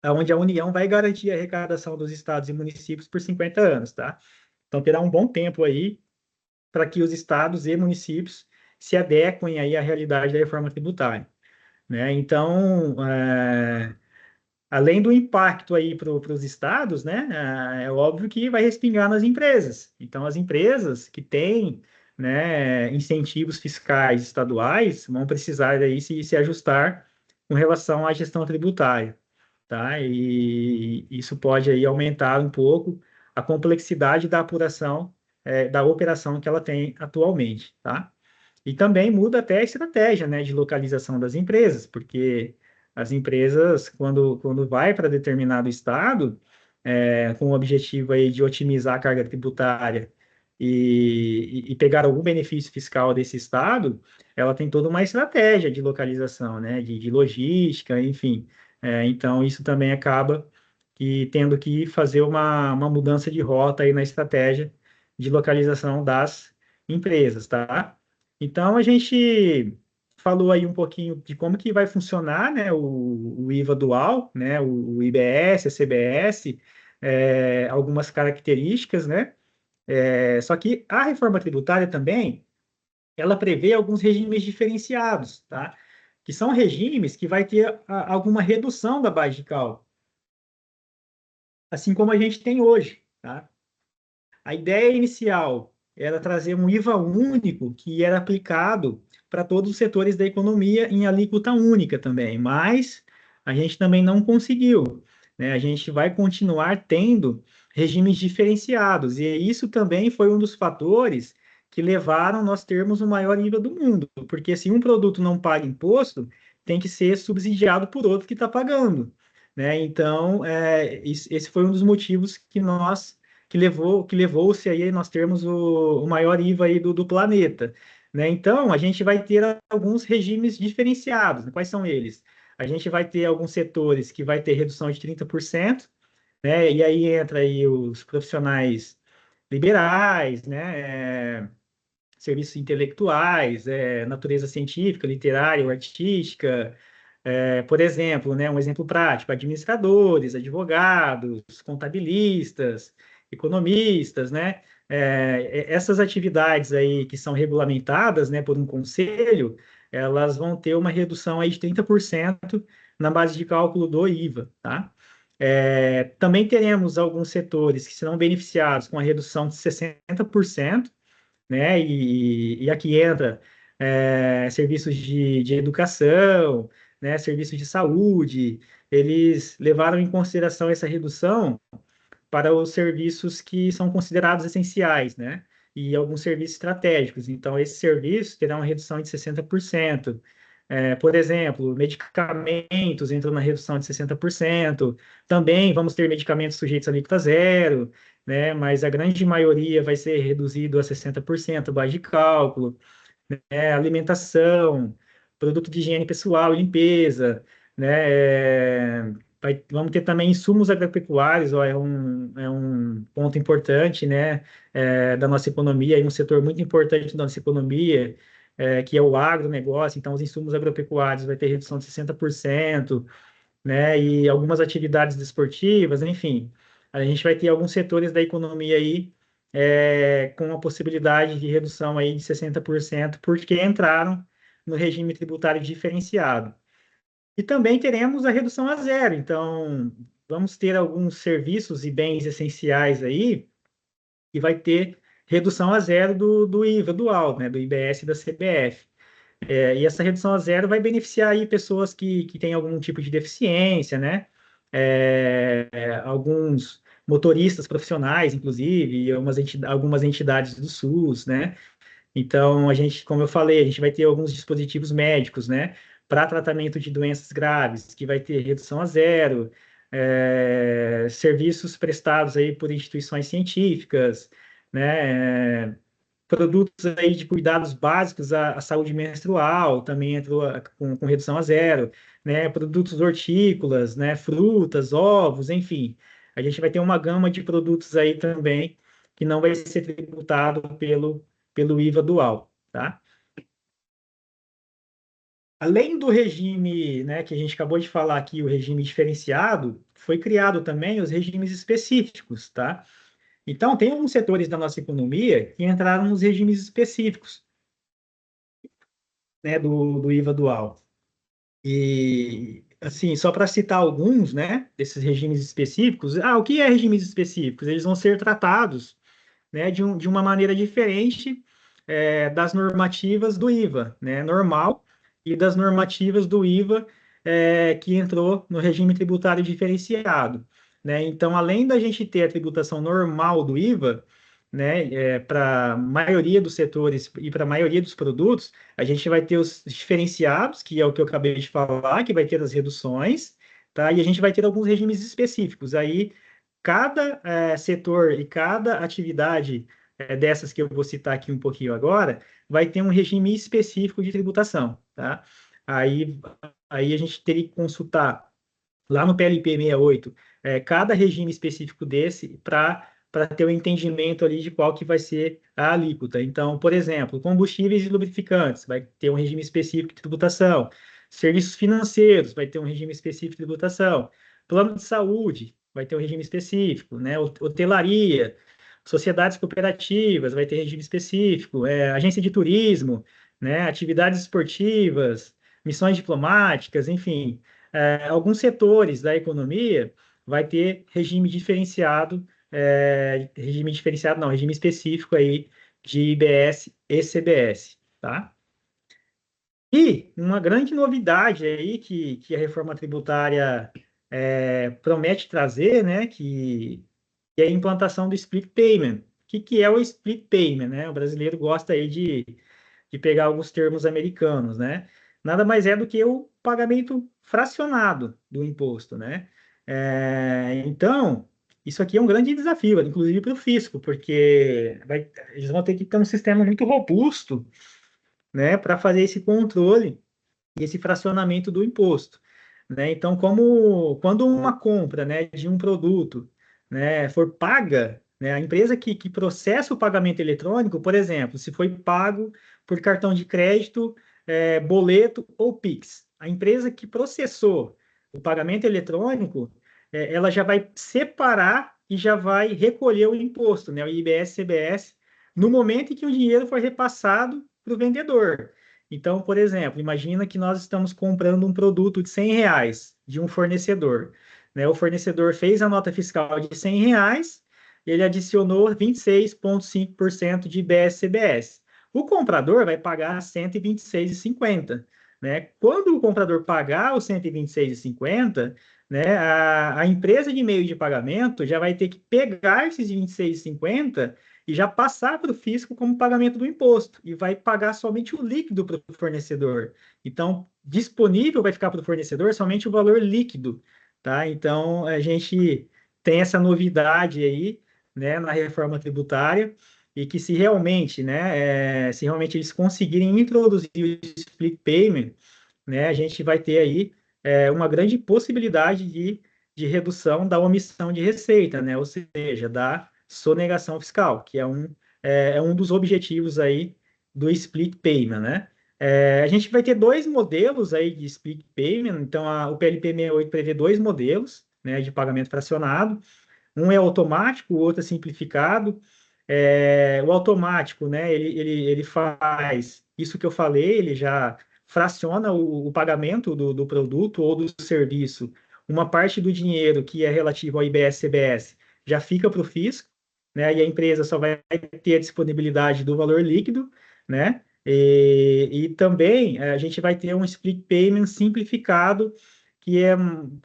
onde a União vai garantir a arrecadação dos estados e municípios por 50 anos, tá? Então terá um bom tempo aí para que os estados e municípios se adequem aí à realidade da reforma tributária, né? Então, além do impacto aí para os estados, né, é óbvio que vai respingar nas empresas. Então, as empresas que têm, né, incentivos fiscais estaduais vão precisar aí se ajustar com relação à gestão tributária, tá? E isso pode aí aumentar um pouco a complexidade da apuração, da operação que ela tem atualmente, tá? E também muda até a estratégia, né, de localização das empresas, porque as empresas, quando vai para determinado estado, com o objetivo aí de otimizar a carga tributária e pegar algum benefício fiscal desse estado, ela tem toda uma estratégia de localização, né, de logística, enfim. Então, isso também acaba tendo que fazer uma mudança de rota aí na estratégia de localização das empresas, tá? Então, a gente falou aí um pouquinho de como que vai funcionar, né, o IVA dual, né, o IBS, a CBS, algumas características, né? Só que a reforma tributária também, ela prevê alguns regimes diferenciados, tá? Que são regimes que vai ter alguma redução da base de cálculo, assim como a gente tem hoje, tá? A ideia inicial era trazer um IVA único que era aplicado para todos os setores da economia em alíquota única também, mas a gente também não conseguiu, né? A gente vai continuar tendo regimes diferenciados, e isso também foi um dos fatores que levaram nós termos o maior IVA do mundo, porque se um produto não paga imposto, tem que ser subsidiado por outro que está pagando, né? Então, esse foi um dos motivos que levou-se aí nós termos o maior IVA aí do planeta, né? Então, a gente vai ter alguns regimes diferenciados. Quais são eles? A gente vai ter alguns setores que vai ter redução de 30%, né? E aí entra aí os profissionais liberais, né? Serviços intelectuais, natureza científica, literária ou artística, por exemplo, né, um exemplo prático, administradores, advogados, contabilistas, economistas, né? Essas atividades aí que são regulamentadas, né, por um conselho, elas vão ter uma redução aí de 30% na base de cálculo do IVA, tá? Também teremos alguns setores que serão beneficiados com a redução de 60%, né? E aqui entra serviços de educação, né? Serviços de saúde. Eles levaram em consideração essa redução para os serviços que são considerados essenciais, né? E alguns serviços estratégicos. Então, esses serviços terão uma redução de 60%. Por exemplo, medicamentos entram na redução de 60%. Também vamos ter medicamentos sujeitos a alíquota zero, né? Mas a grande maioria vai ser reduzido a 60% a base de cálculo, alimentação, produto de higiene pessoal e limpeza, né? Vamos ter também insumos agropecuários, ó, é um ponto importante, né, da nossa economia, e um setor muito importante da nossa economia, que é o agronegócio. Então, os insumos agropecuários vai ter redução de 60%, né, e algumas atividades desportivas, enfim, a gente vai ter alguns setores da economia aí com a possibilidade de redução aí de 60%, porque entraram no regime tributário diferenciado. E também teremos a redução a zero. Então, vamos ter alguns serviços e bens essenciais aí que vai ter redução a zero do IVA dual, né, do IBS e da CBF. E essa redução a zero vai beneficiar aí pessoas que têm algum tipo de deficiência, né? Alguns motoristas profissionais, inclusive, e algumas entidades do SUS, né? Então, como eu falei, a gente vai ter alguns dispositivos médicos, né? Para tratamento de doenças graves, que vai ter redução a zero, serviços prestados aí por instituições científicas, né? produtos aí de cuidados básicos à saúde menstrual, também entrou com redução a zero, né? Produtos hortícolas, né? Frutas, ovos, enfim. A gente vai ter uma gama de produtos aí também que não vai ser tributado pelo IVA dual, tá? Além do regime, né, que a gente acabou de falar aqui, o regime diferenciado, foi criado também os regimes específicos, tá? Então, tem alguns setores da nossa economia que entraram nos regimes específicos, né, do IVA dual. E, assim, só para citar alguns, né, desses regimes específicos, o que é regimes específicos? Eles vão ser tratados, né, de uma maneira diferente das normativas do IVA, né, normal, e das normativas do IVA que entrou no regime tributário diferenciado, né? Então, além da gente ter a tributação normal do IVA, né, para a maioria dos setores e para a maioria dos produtos, a gente vai ter os diferenciados, que é o que eu acabei de falar, que vai ter as reduções, tá? E a gente vai ter alguns regimes específicos. Aí, cada setor e cada atividade dessas que eu vou citar aqui um pouquinho agora, vai ter um regime específico de tributação, tá? Aí, aí a gente teria que consultar lá no PLP 68 cada regime específico desse para ter o um entendimento ali de qual que vai ser a alíquota. Então, por exemplo, combustíveis e lubrificantes vai ter um regime específico de tributação. Serviços financeiros vai ter um regime específico de tributação. Plano de saúde vai ter um regime específico, né? Hotelaria, sociedades cooperativas vai ter regime específico. Agência de turismo, né? Atividades esportivas, missões diplomáticas, enfim, alguns setores da economia vai ter regime específico aí de IBS e CBS, tá? E uma grande novidade aí que a reforma tributária promete trazer, né, que é a implantação do split payment. O que é o split payment, né? O brasileiro gosta aí de pegar alguns termos americanos, né? Nada mais é do que o pagamento fracionado do imposto, né? Então, isso aqui é um grande desafio, inclusive para o fisco, porque eles vão ter que ter um sistema muito robusto, né, para fazer esse controle e esse fracionamento do imposto, né? Então, quando uma compra, né, de um produto, né, for paga, né, a empresa que processa o pagamento eletrônico, por exemplo, se foi pago por cartão de crédito, boleto ou Pix, a empresa que processou o pagamento eletrônico, ela já vai separar e já vai recolher o imposto, né, o IBS, CBS, no momento em que o dinheiro for repassado para o vendedor. Então, por exemplo, imagina que nós estamos comprando um produto de R$ 100 de um fornecedor, né? O fornecedor fez a nota fiscal de R$ 100, ele adicionou 26,5% de IBS-CBS. O comprador vai pagar R$ 126,50, né? Quando o comprador pagar os R$ 126,50, né, a empresa de meio de pagamento já vai ter que pegar esses 26,50 e já passar para o fisco como pagamento do imposto e vai pagar somente o líquido para o fornecedor. Então, disponível vai ficar para o fornecedor somente o valor líquido, tá? Então, a gente tem essa novidade aí, né, na reforma tributária e que se realmente eles conseguirem introduzir o split payment, né, a gente vai ter aí uma grande possibilidade de redução da omissão de receita, né, ou seja, da sonegação fiscal, que é um dos objetivos aí do split payment, né? A gente vai ter dois modelos aí de split payment, então o PLP 68 prevê dois modelos, né, de pagamento fracionado, um é automático, o outro é simplificado. O automático, né, ele faz isso que eu falei, ele já fraciona o pagamento do produto ou do serviço. Uma parte do dinheiro que é relativo ao IBS-CBS já fica para o fisco, né, e a empresa só vai ter a disponibilidade do valor líquido, né, e também a gente vai ter um split payment simplificado, que é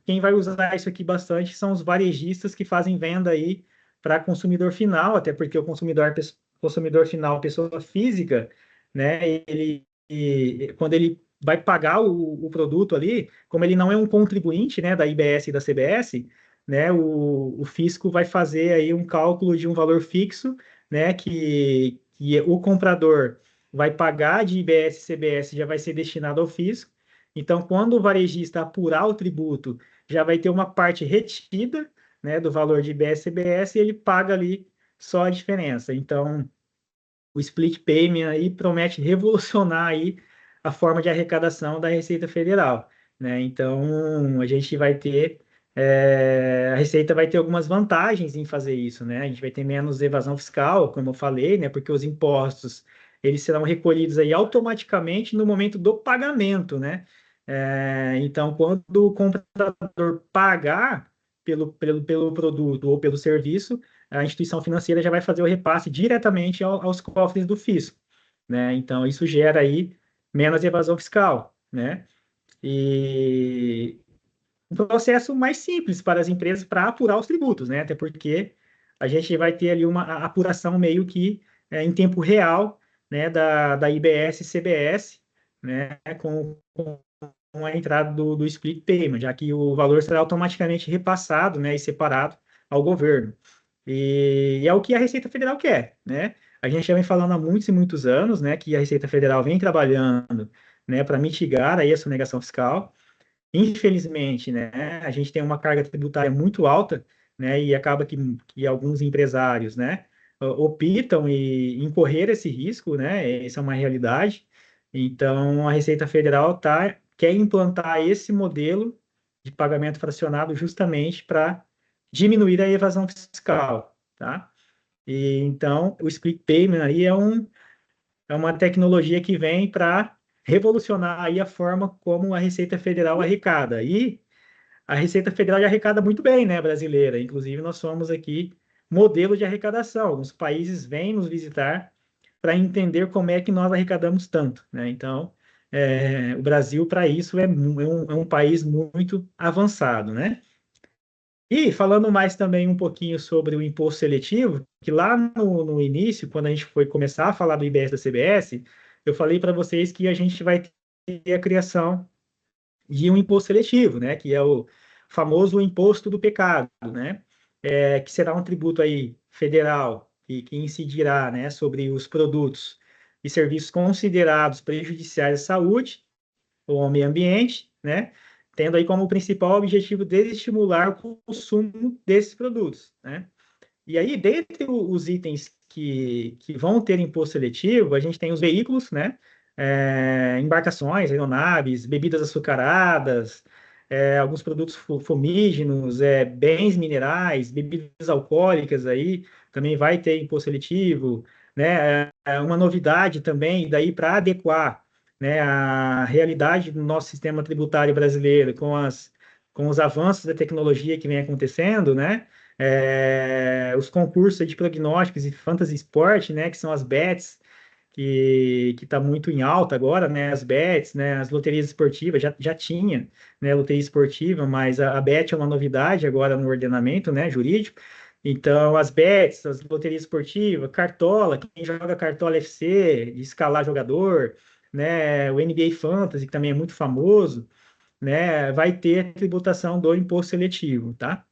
quem vai usar isso aqui bastante são os varejistas que fazem venda aí para consumidor final, até porque o consumidor final, pessoa física, né, quando ele vai pagar o produto ali, como ele não é um contribuinte, né, da IBS e da CBS, né, o fisco vai fazer aí um cálculo de um valor fixo, né, que o comprador vai pagar de IBS e CBS, já vai ser destinado ao fisco. Então, quando o varejista apurar o tributo, já vai ter uma parte retida, né, do valor de IBS e CBS, e ele paga ali só a diferença. Então, o split payment aí promete revolucionar aí a forma de arrecadação da Receita Federal, né? Então, a gente vai ter, a Receita vai ter algumas vantagens em fazer isso, né? A gente vai ter menos evasão fiscal, como eu falei, né? Porque os impostos, eles serão recolhidos aí automaticamente no momento do pagamento, né? Então, quando o comprador pagar pelo produto ou pelo serviço, a instituição financeira já vai fazer o repasse diretamente aos cofres do fisco, né? Então, isso gera aí menos evasão fiscal, né? E um processo mais simples para as empresas para apurar os tributos, né? Até porque a gente vai ter ali uma apuração meio que em tempo real, né? Da IBS e CBS, né? Com a entrada do split payment, já que o valor será automaticamente repassado, né? E separado ao governo. E é o que a Receita Federal quer, né? A gente já vem falando há muitos e muitos anos, né, que a Receita Federal vem trabalhando, né, para mitigar aí a sonegação fiscal. Infelizmente, né, a gente tem uma carga tributária muito alta, né, e acaba que alguns empresários, né, optam em correr esse risco, né, essa é uma realidade. Então, a Receita Federal quer implantar esse modelo de pagamento fracionado justamente para diminuir a evasão fiscal, tá? E, então, o split payment aí é uma tecnologia que vem para revolucionar aí a forma como a Receita Federal arrecada. E a Receita Federal já arrecada muito bem, né, brasileira? Inclusive, nós somos aqui modelo de arrecadação. Alguns países vêm nos visitar para entender como é que nós arrecadamos tanto, né? Então, o Brasil, para isso, é um país muito avançado, né? E falando mais também um pouquinho sobre o imposto seletivo, que lá no início, quando a gente foi começar a falar do IBS da CBS, eu falei para vocês que a gente vai ter a criação de um imposto seletivo, né, que é o famoso imposto do pecado, né, que será um tributo aí federal que incidirá, né, sobre os produtos e serviços considerados prejudiciais à saúde ou ao meio ambiente, né, tendo aí como principal objetivo desestimular o consumo desses produtos, né. E aí, dentre os itens que vão ter imposto seletivo, a gente tem os veículos, né? Embarcações, aeronaves, bebidas açucaradas, alguns produtos fumígenos, bens minerais, bebidas alcoólicas aí, também vai ter imposto seletivo, né? Uma novidade também, daí para adequar, né, a realidade do nosso sistema tributário brasileiro com os avanços da tecnologia que vem acontecendo, né? Os concursos de prognósticos e fantasy sport, né, que são as bets, que está muito em alta agora, né, as bets, né, as loterias esportivas, já tinha, né, loteria esportiva, mas a bet é uma novidade agora no ordenamento, né, jurídico. Então, as bets, as loterias esportivas, Cartola, quem joga Cartola FC, de escalar jogador, né, o NBA Fantasy, que também é muito famoso, né, vai ter tributação do imposto seletivo, tá?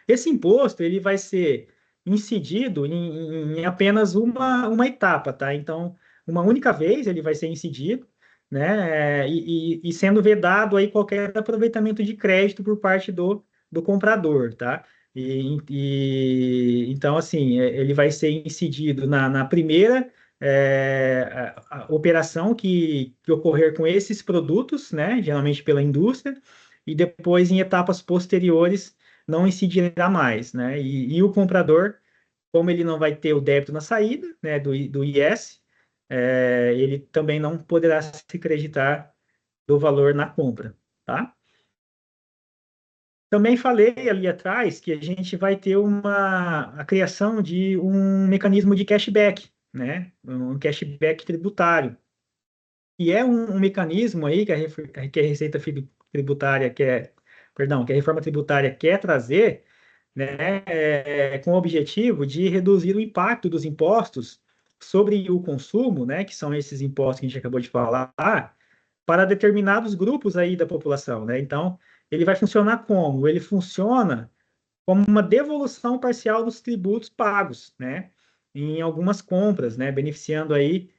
Esse imposto ele vai ser incidido em apenas uma etapa, tá? Então, uma única vez ele vai ser incidido, né? E sendo vedado aí qualquer aproveitamento de crédito por parte do comprador, tá? Então, assim, ele vai ser incidido na primeira a operação que ocorrer com esses produtos, né? Geralmente pela indústria, e depois em etapas posteriores não incidirá mais, né? E o comprador, como ele não vai ter o débito na saída, né, do IS, ele também não poderá se creditar do valor na compra, tá? Também falei ali atrás que a gente vai ter a criação de um mecanismo de cashback, né? Um cashback tributário, e é um mecanismo aí que a Receita Tributária quer, perdão, que a reforma tributária quer trazer, né, com o objetivo de reduzir o impacto dos impostos sobre o consumo, né, que são esses impostos que a gente acabou de falar, para determinados grupos aí da população, né? Então, ele vai funcionar como? Ele funciona como uma devolução parcial dos tributos pagos, né? em algumas compras, né? Beneficiando aí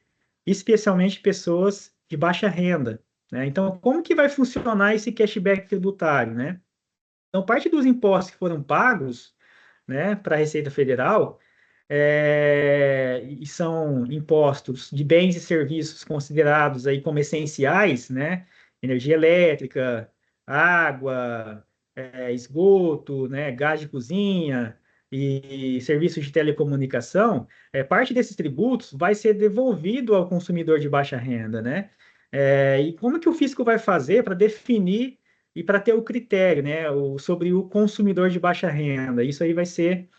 especialmente pessoas de baixa renda, né? Então, como que vai funcionar esse cashback tributário, né? Então, parte dos impostos que foram pagos, né, para a Receita Federal, e são impostos de bens e serviços considerados aí como essenciais, né? Energia elétrica, água, esgoto, né? Gás de cozinha e serviços de telecomunicação. Parte desses tributos vai ser devolvido ao consumidor de baixa renda, né? E como que o fisco vai fazer para definir e para ter o critério, né, sobre o consumidor de baixa renda? Isso aí vai ser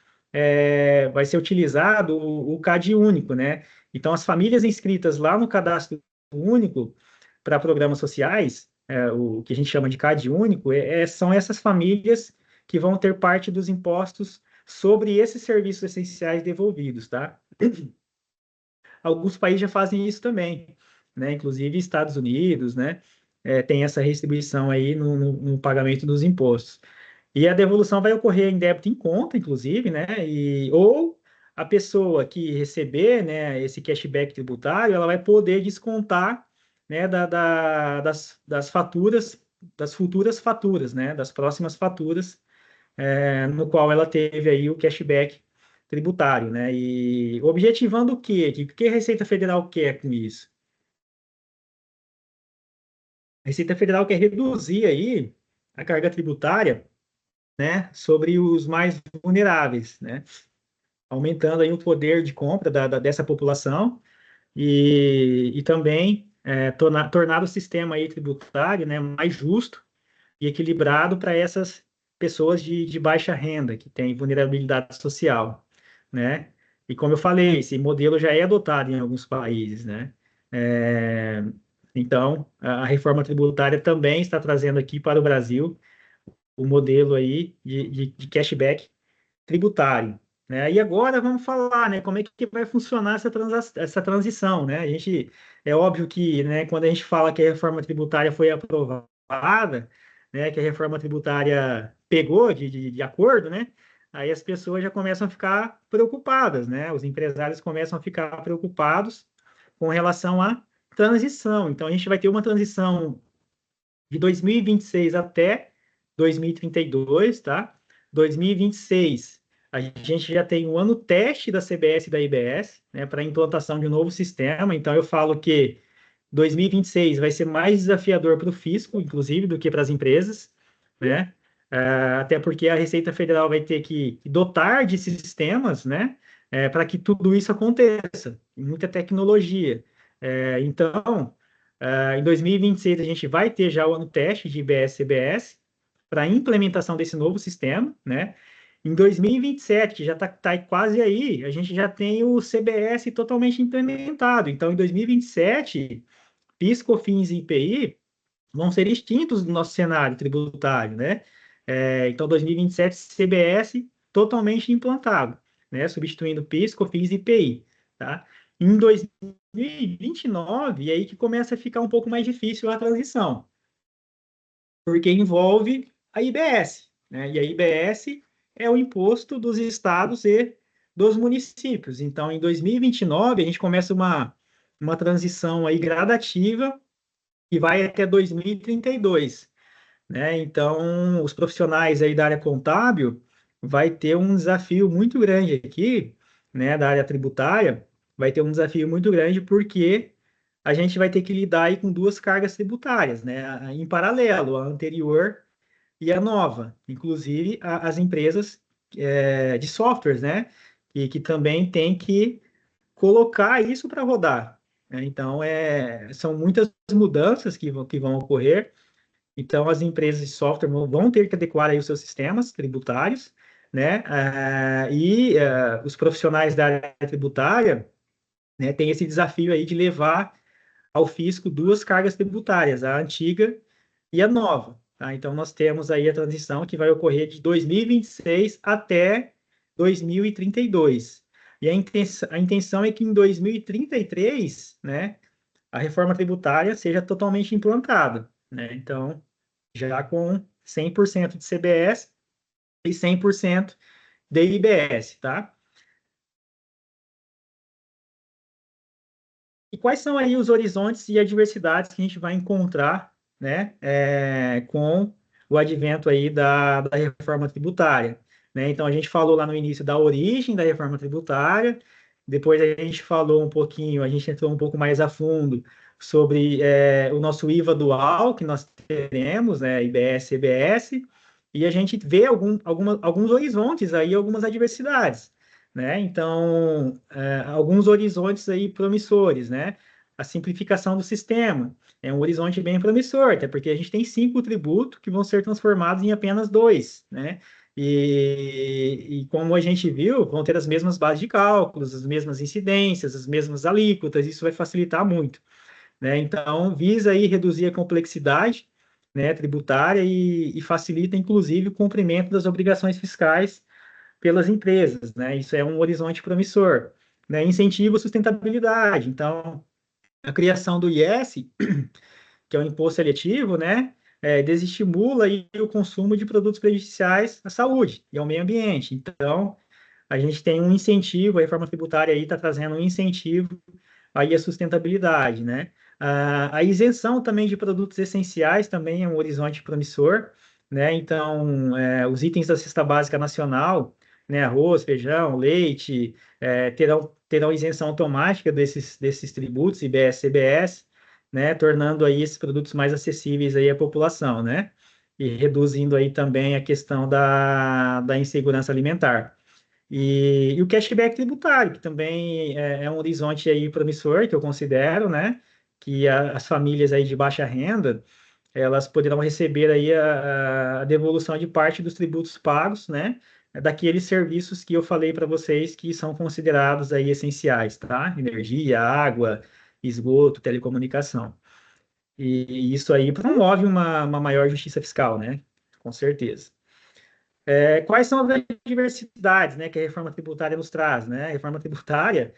utilizado o CAD único, né? Então, as famílias inscritas lá no cadastro único para programas sociais, o que a gente chama de CAD único, são essas famílias que vão ter parte dos impostos sobre esses serviços essenciais devolvidos, tá? Alguns países já fazem isso também, né? Inclusive Estados Unidos, né? Tem essa restribuição aí no pagamento dos impostos. E a devolução vai ocorrer em débito em conta, inclusive, né? Ou a pessoa que receber, né, esse cashback tributário, ela vai poder descontar, né, das faturas, das futuras faturas, né, das próximas faturas, no qual ela teve aí o cashback tributário, né? E objetivando o quê? O que a Receita Federal quer com isso? A Receita Federal quer reduzir aí a carga tributária, né, sobre os mais vulneráveis, né, aumentando aí o poder de compra dessa população e também tornar o sistema aí tributário, né, mais justo e equilibrado para essas pessoas de baixa renda, que têm vulnerabilidade social, né? E como eu falei, esse modelo já é adotado em alguns países, né? É, então, a reforma tributária também está trazendo aqui para o Brasil o modelo aí de cashback tributário, né? E agora vamos falar, né, como é que vai funcionar essa transição, né? É óbvio que, né, quando a gente fala que a reforma tributária foi aprovada, né, que a reforma tributária pegou de acordo, né? Aí as pessoas já começam a ficar preocupadas, né? Os empresários começam a ficar preocupados com relação à transição. Então a gente vai ter uma transição de 2026 até 2032, tá? 2026, a gente já tem um ano teste da CBS e da IBS, né, para a implantação de um novo sistema. Então, eu falo que 2026 vai ser mais desafiador para o fisco, inclusive, do que para as empresas, né? Até porque a Receita Federal vai ter que dotar de sistemas, né, para que tudo isso aconteça, muita tecnologia. Então, em 2026, a gente vai ter já o ano teste de IBS-CBS para a implementação desse novo sistema, né? Em 2027, que já está quase aí, a gente já tem o CBS totalmente implementado. Então, em 2027, PIS, COFINS e IPI vão ser extintos do nosso cenário tributário, né? Então, 2027, CBS totalmente implantado, né? Substituindo PIS, COFINS e IPI, tá? Em 2029, é aí que começa a ficar um pouco mais difícil a transição, porque envolve a IBS, né? E a IBS é o imposto dos estados e dos municípios. Então, em 2029, a gente começa uma transição aí gradativa que vai até 2032, né? Então, os profissionais aí da área contábil vai ter um desafio muito grande aqui, né, da área tributária, vai ter um desafio muito grande porque a gente vai ter que lidar aí com duas cargas tributárias, né, em paralelo, a anterior e a nova, inclusive as empresas de softwares, né, que também tem que colocar isso para rodar, né? Então, são muitas mudanças que vão ocorrer. Então, as empresas de software vão ter que adequar aí os seus sistemas tributários, né? Os profissionais da área tributária, né, têm esse desafio aí de levar ao fisco duas cargas tributárias, a antiga e a nova, tá? Então, nós temos aí a transição que vai ocorrer de 2026 até 2032. E a intenção é que em 2033, né, a reforma tributária seja totalmente implantada, né? Então, já com 100% de CBS e 100% de IBS, tá? E quais são aí os horizontes e adversidades que a gente vai encontrar, né, com o advento aí da reforma tributária, né? Então, a gente falou lá no início da origem da reforma tributária, depois a gente falou um pouquinho, a gente entrou um pouco mais a fundo sobre o nosso IVA dual que nós teremos, né, IBS, CBS, e a gente vê alguns horizontes aí, algumas adversidades, né? Então, alguns horizontes aí promissores, né? A simplificação do sistema é um horizonte bem promissor, até porque a gente tem 5 tributos que vão ser transformados em apenas 2, né? E como a gente viu, vão ter as mesmas bases de cálculos, as mesmas incidências, as mesmas alíquotas, isso vai facilitar muito, né? Então, visa aí reduzir a complexidade, né, tributária e facilita, inclusive, o cumprimento das obrigações fiscais pelas empresas, né? Isso é um horizonte promissor, né? Incentiva a sustentabilidade. Então, a criação do IS, que é o imposto seletivo, né? Desestimula aí o consumo de produtos prejudiciais à saúde e ao meio ambiente. Então, a gente tem um incentivo, a reforma tributária aí está trazendo um incentivo aí à sustentabilidade, né? A isenção também de produtos essenciais também é um horizonte promissor, né? Então, os itens da cesta básica nacional, né? Arroz, feijão, leite, terão isenção automática desses tributos, IBS, CBS, né? Tornando aí esses produtos mais acessíveis aí à população, né? E reduzindo aí também a questão da insegurança alimentar. E o cashback tributário, que também é um horizonte aí promissor, que eu considero, né? Que as famílias aí de baixa renda, elas poderão receber aí a devolução de parte dos tributos pagos, né? Daqueles serviços que eu falei para vocês que são considerados aí essenciais, tá? Energia, água, esgoto, telecomunicação. E isso aí promove uma maior justiça fiscal, né? Com certeza. Quais são as adversidades, né, que a reforma tributária nos traz, né? A reforma tributária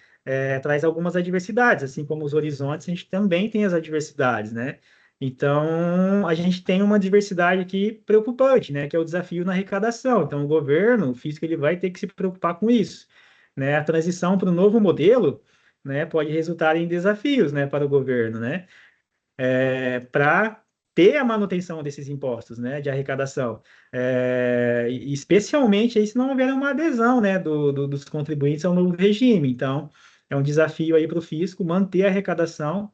traz algumas adversidades, assim como os horizontes, a gente também tem as adversidades, né? Então, a gente tem uma diversidade aqui preocupante, né, que é o desafio na arrecadação. Então, o governo, o fisco, ele vai ter que se preocupar com isso, né? A transição para o novo modelo, né, pode resultar em desafios, né, para o governo, né? Para ter a manutenção desses impostos, né, de arrecadação, especialmente aí se não houver uma adesão, né, dos contribuintes ao novo regime. Então, é um desafio aí para o fisco manter a arrecadação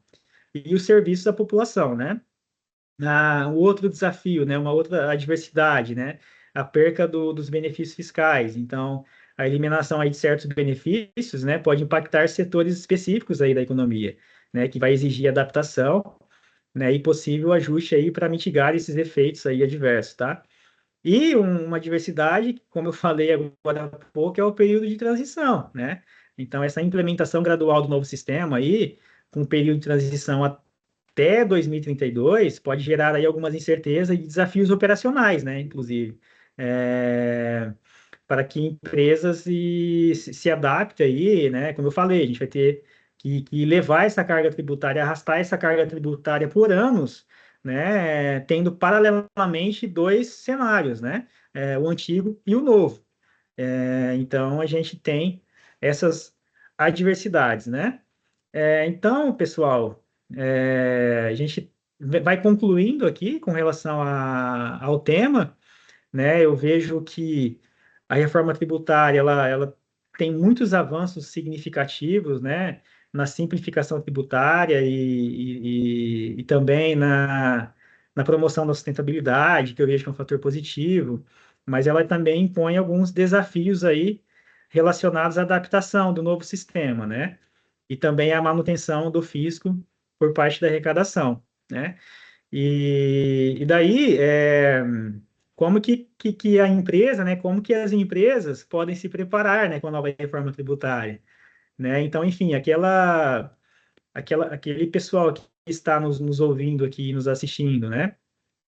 e os serviços à população, né? O outro desafio, né, uma outra adversidade, né, a perca dos benefícios fiscais. Então, a eliminação aí de certos benefícios, né, pode impactar setores específicos aí da economia, né, que vai exigir adaptação, né, e possível ajuste aí para mitigar esses efeitos aí adversos, tá? E uma diversidade, como eu falei agora há pouco, é o período de transição, né? Então, essa implementação gradual do novo sistema aí, com o período de transição até 2032, pode gerar aí algumas incertezas e desafios operacionais, né? Inclusive, para que empresas se adaptem aí, né? Como eu falei, a gente vai ter que levar essa carga tributária, arrastar essa carga tributária por anos, né? Tendo paralelamente dois cenários, né? O antigo e o novo. Então, a gente tem essas adversidades, né? Então, pessoal, a gente vai concluindo aqui com relação ao tema, né? Eu vejo que a reforma tributária ela tem muitos avanços significativos, né? Na simplificação tributária e também na promoção da sustentabilidade, que eu vejo que é um fator positivo, mas ela também impõe alguns desafios aí relacionados à adaptação do novo sistema, né? E também à manutenção do fisco por parte da arrecadação, né? E daí, como que a empresa, né, como que as empresas podem se preparar, né, com a nova reforma tributária, né? Então, enfim, aquele pessoal que está nos ouvindo aqui, nos assistindo, né,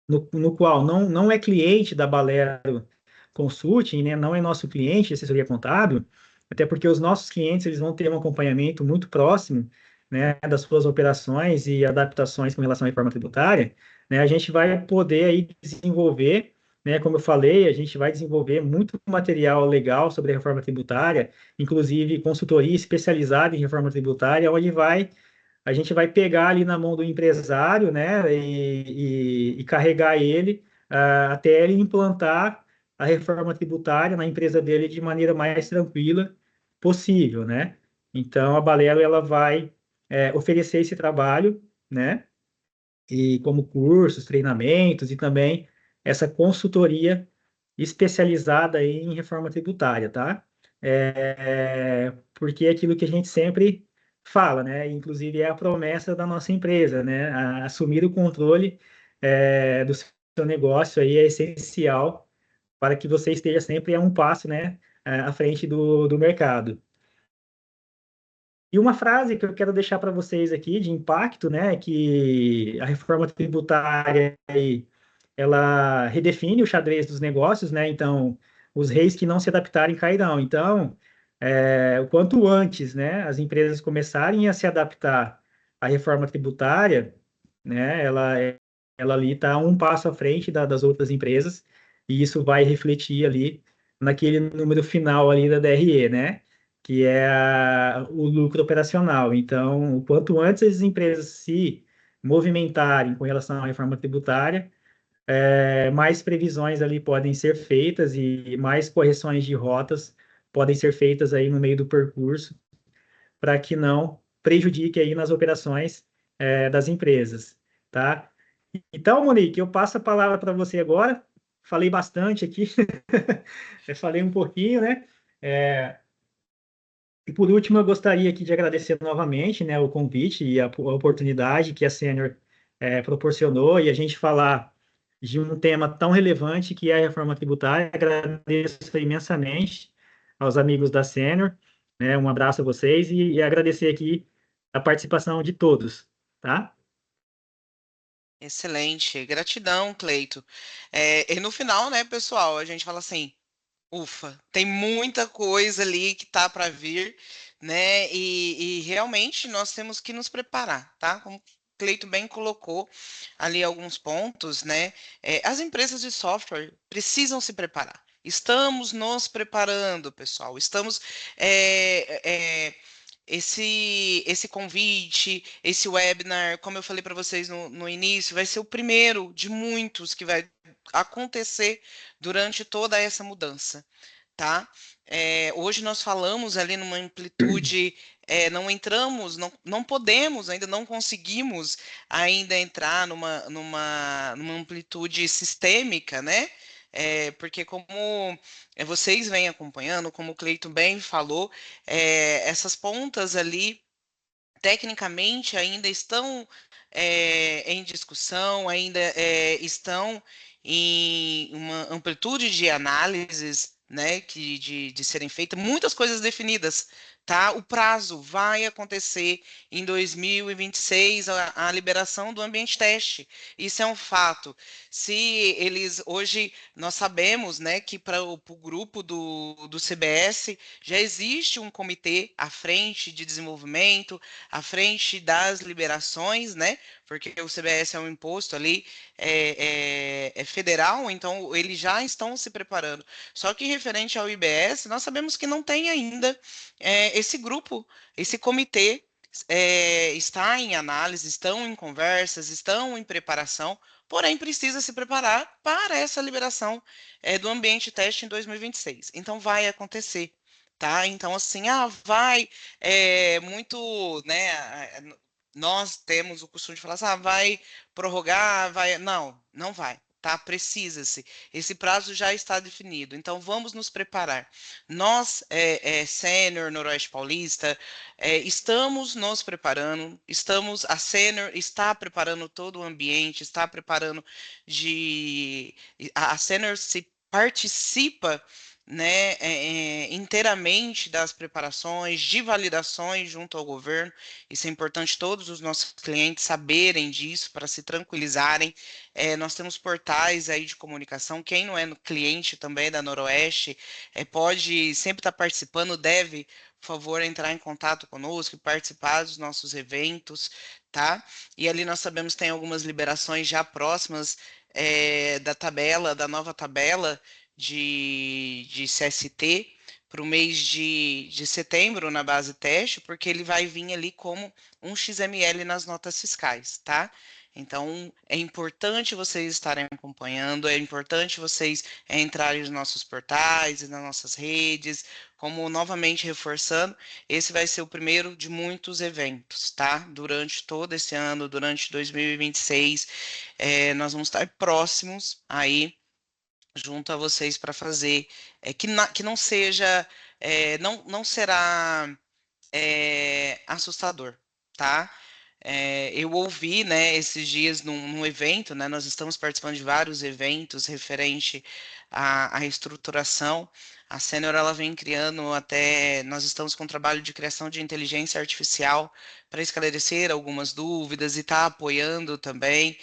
no qual não é cliente da Balero Consulting, né, não é nosso cliente de assessoria contábil, até porque os nossos clientes eles vão ter um acompanhamento muito próximo, né, das suas operações e adaptações com relação à reforma tributária, né, a gente vai poder aí desenvolver, né, como eu falei, a gente vai desenvolver muito material legal sobre a reforma tributária, inclusive consultoria especializada em reforma tributária, onde vai a gente vai pegar ali na mão do empresário, né, e carregar ele até ele implantar a reforma tributária na empresa dele de maneira mais tranquila possível, né? Então, a Balelo, ela vai oferecer esse trabalho, né? E como cursos, treinamentos e também essa consultoria especializada aí em reforma tributária, tá? Porque é aquilo que a gente sempre fala, né? Inclusive é a promessa da nossa empresa, né? Assumir o controle do seu negócio aí é essencial para que você esteja sempre a um passo, né, à frente do mercado. E uma frase que eu quero deixar para vocês aqui de impacto, né, que a reforma tributária ela redefine o xadrez dos negócios, né? Então, os reis que não se adaptarem cairão. Então, o quanto antes, né, as empresas começarem a se adaptar à reforma tributária, né, ela ali está um passo à frente das outras empresas e isso vai refletir ali naquele número final ali da DRE, né? Que é o lucro operacional. Então, o quanto antes as empresas se movimentarem com relação à reforma tributária, mais previsões ali podem ser feitas e mais correções de rotas podem ser feitas aí no meio do percurso para que não prejudique aí nas operações das empresas, tá? Então, Monique, eu passo a palavra para você agora. Falei bastante aqui, eu falei um pouquinho, né? E por último, eu gostaria aqui de agradecer novamente, né, o convite e a oportunidade que a Sênior proporcionou e a gente falar de um tema tão relevante que é a reforma tributária. Agradeço imensamente aos amigos da Sênior, né, um abraço a vocês e agradecer aqui a participação de todos, tá? Excelente, gratidão, Cleito. E no final, né, pessoal, a gente fala assim, ufa, tem muita coisa ali que tá para vir, né? E realmente nós temos que nos preparar, tá? Como o Cleito bem colocou ali alguns pontos, né? As empresas de software precisam se preparar. Estamos nos preparando, pessoal. Estamos é, é, esse convite, esse webinar, como eu falei para vocês no início, vai ser o primeiro de muitos que vai acontecer durante toda essa mudança, tá? Hoje nós falamos ali numa amplitude, não entramos, não podemos, ainda não conseguimos ainda entrar numa amplitude sistêmica, né? Porque como vocês vêm acompanhando, como o Cleiton bem falou, essas pontas ali tecnicamente ainda estão em discussão, ainda estão em uma amplitude de análises, né, de serem feitas, muitas coisas definidas, tá? O prazo vai acontecer em 2026, a liberação do ambiente teste. Isso é um fato. Se eles, hoje, nós sabemos, né, que para o grupo do CBS já existe um comitê à frente de desenvolvimento, à frente das liberações, né? Porque o CBS é um imposto ali federal, então eles já estão se preparando. Só que referente ao IBS, nós sabemos que não tem ainda esse grupo, esse comitê está em análise, estão em conversas, estão em preparação, porém precisa se preparar para essa liberação do ambiente teste em 2026. Então vai acontecer. Tá? Então, assim, vai muito, né? Nós temos o costume de falar assim, vai prorrogar, vai. Não, não vai. Tá? Precisa-se. Esse prazo já está definido. Então, vamos nos preparar. Nós, Sênior, Noroeste Paulista, estamos nos preparando. A Sênior está preparando todo o ambiente, está preparando de. A Sênior se participa, né, inteiramente das preparações, de validações junto ao governo. Isso é importante todos os nossos clientes saberem disso para se tranquilizarem. Nós temos portais aí de comunicação. Quem não é cliente também da Noroeste pode sempre estar participando, deve, por favor, entrar em contato conosco e participar dos nossos eventos, tá? E ali nós sabemos que tem algumas liberações já próximas da nova tabela de CST, para o mês de setembro na base teste, porque ele vai vir ali como um XML nas notas fiscais, tá? Então, é importante vocês estarem acompanhando, é importante vocês entrarem nos nossos portais e nas nossas redes, como novamente reforçando, esse vai ser o primeiro de muitos eventos, tá? Durante todo esse ano, durante 2026, nós vamos estar próximos aí junto a vocês para fazer, que não seja, não será assustador, tá? Eu ouvi, né, esses dias num evento, né, nós estamos participando de vários eventos referente à estruturação. A Sênior, ela vem criando até, nós estamos com um trabalho de criação de inteligência artificial para esclarecer algumas dúvidas e está apoiando também.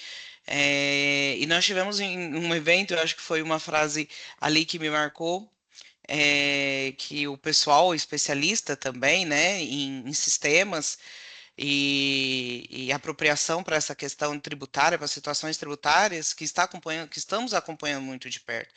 E nós tivemos em um evento, eu acho que foi uma frase ali que me marcou, que o pessoal especialista também, né, em sistemas e apropriação para essa questão tributária, para situações tributárias, que está acompanhando, que estamos acompanhando muito de perto.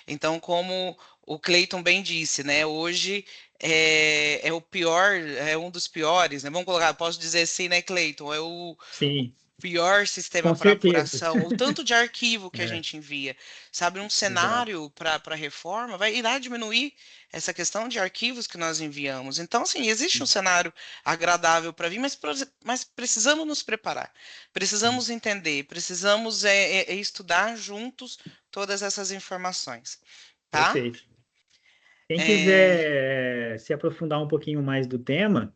Então, como o Cleiton bem disse, né, hoje é o pior, é um dos piores, né? Vamos colocar, posso dizer assim, né, Cleiton? É o Sim, pior com sistema para certeza. apuração, o tanto de arquivo que a É, gente envia, sabe, um exato. cenário para reforma irá diminuir essa questão de arquivos que nós enviamos. Então, assim, existe um cenário agradável para vir, mas precisamos nos preparar, precisamos entender, precisamos estudar juntos todas essas informações, tá? Perfeito. Quem É, quiser se aprofundar um pouquinho mais do tema,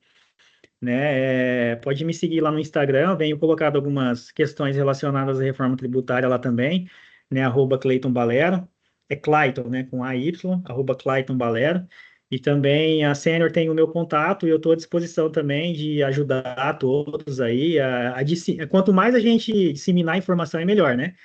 né, pode me seguir lá no Instagram. Eu venho colocado algumas questões relacionadas à reforma tributária lá também, né, @Cleiton Balero. É Clayton, né, com AY, @Clayton Balero. E também a Sênior tem o meu contato e eu estou à disposição também de ajudar todos aí. Quanto mais a gente disseminar informação, é melhor, né?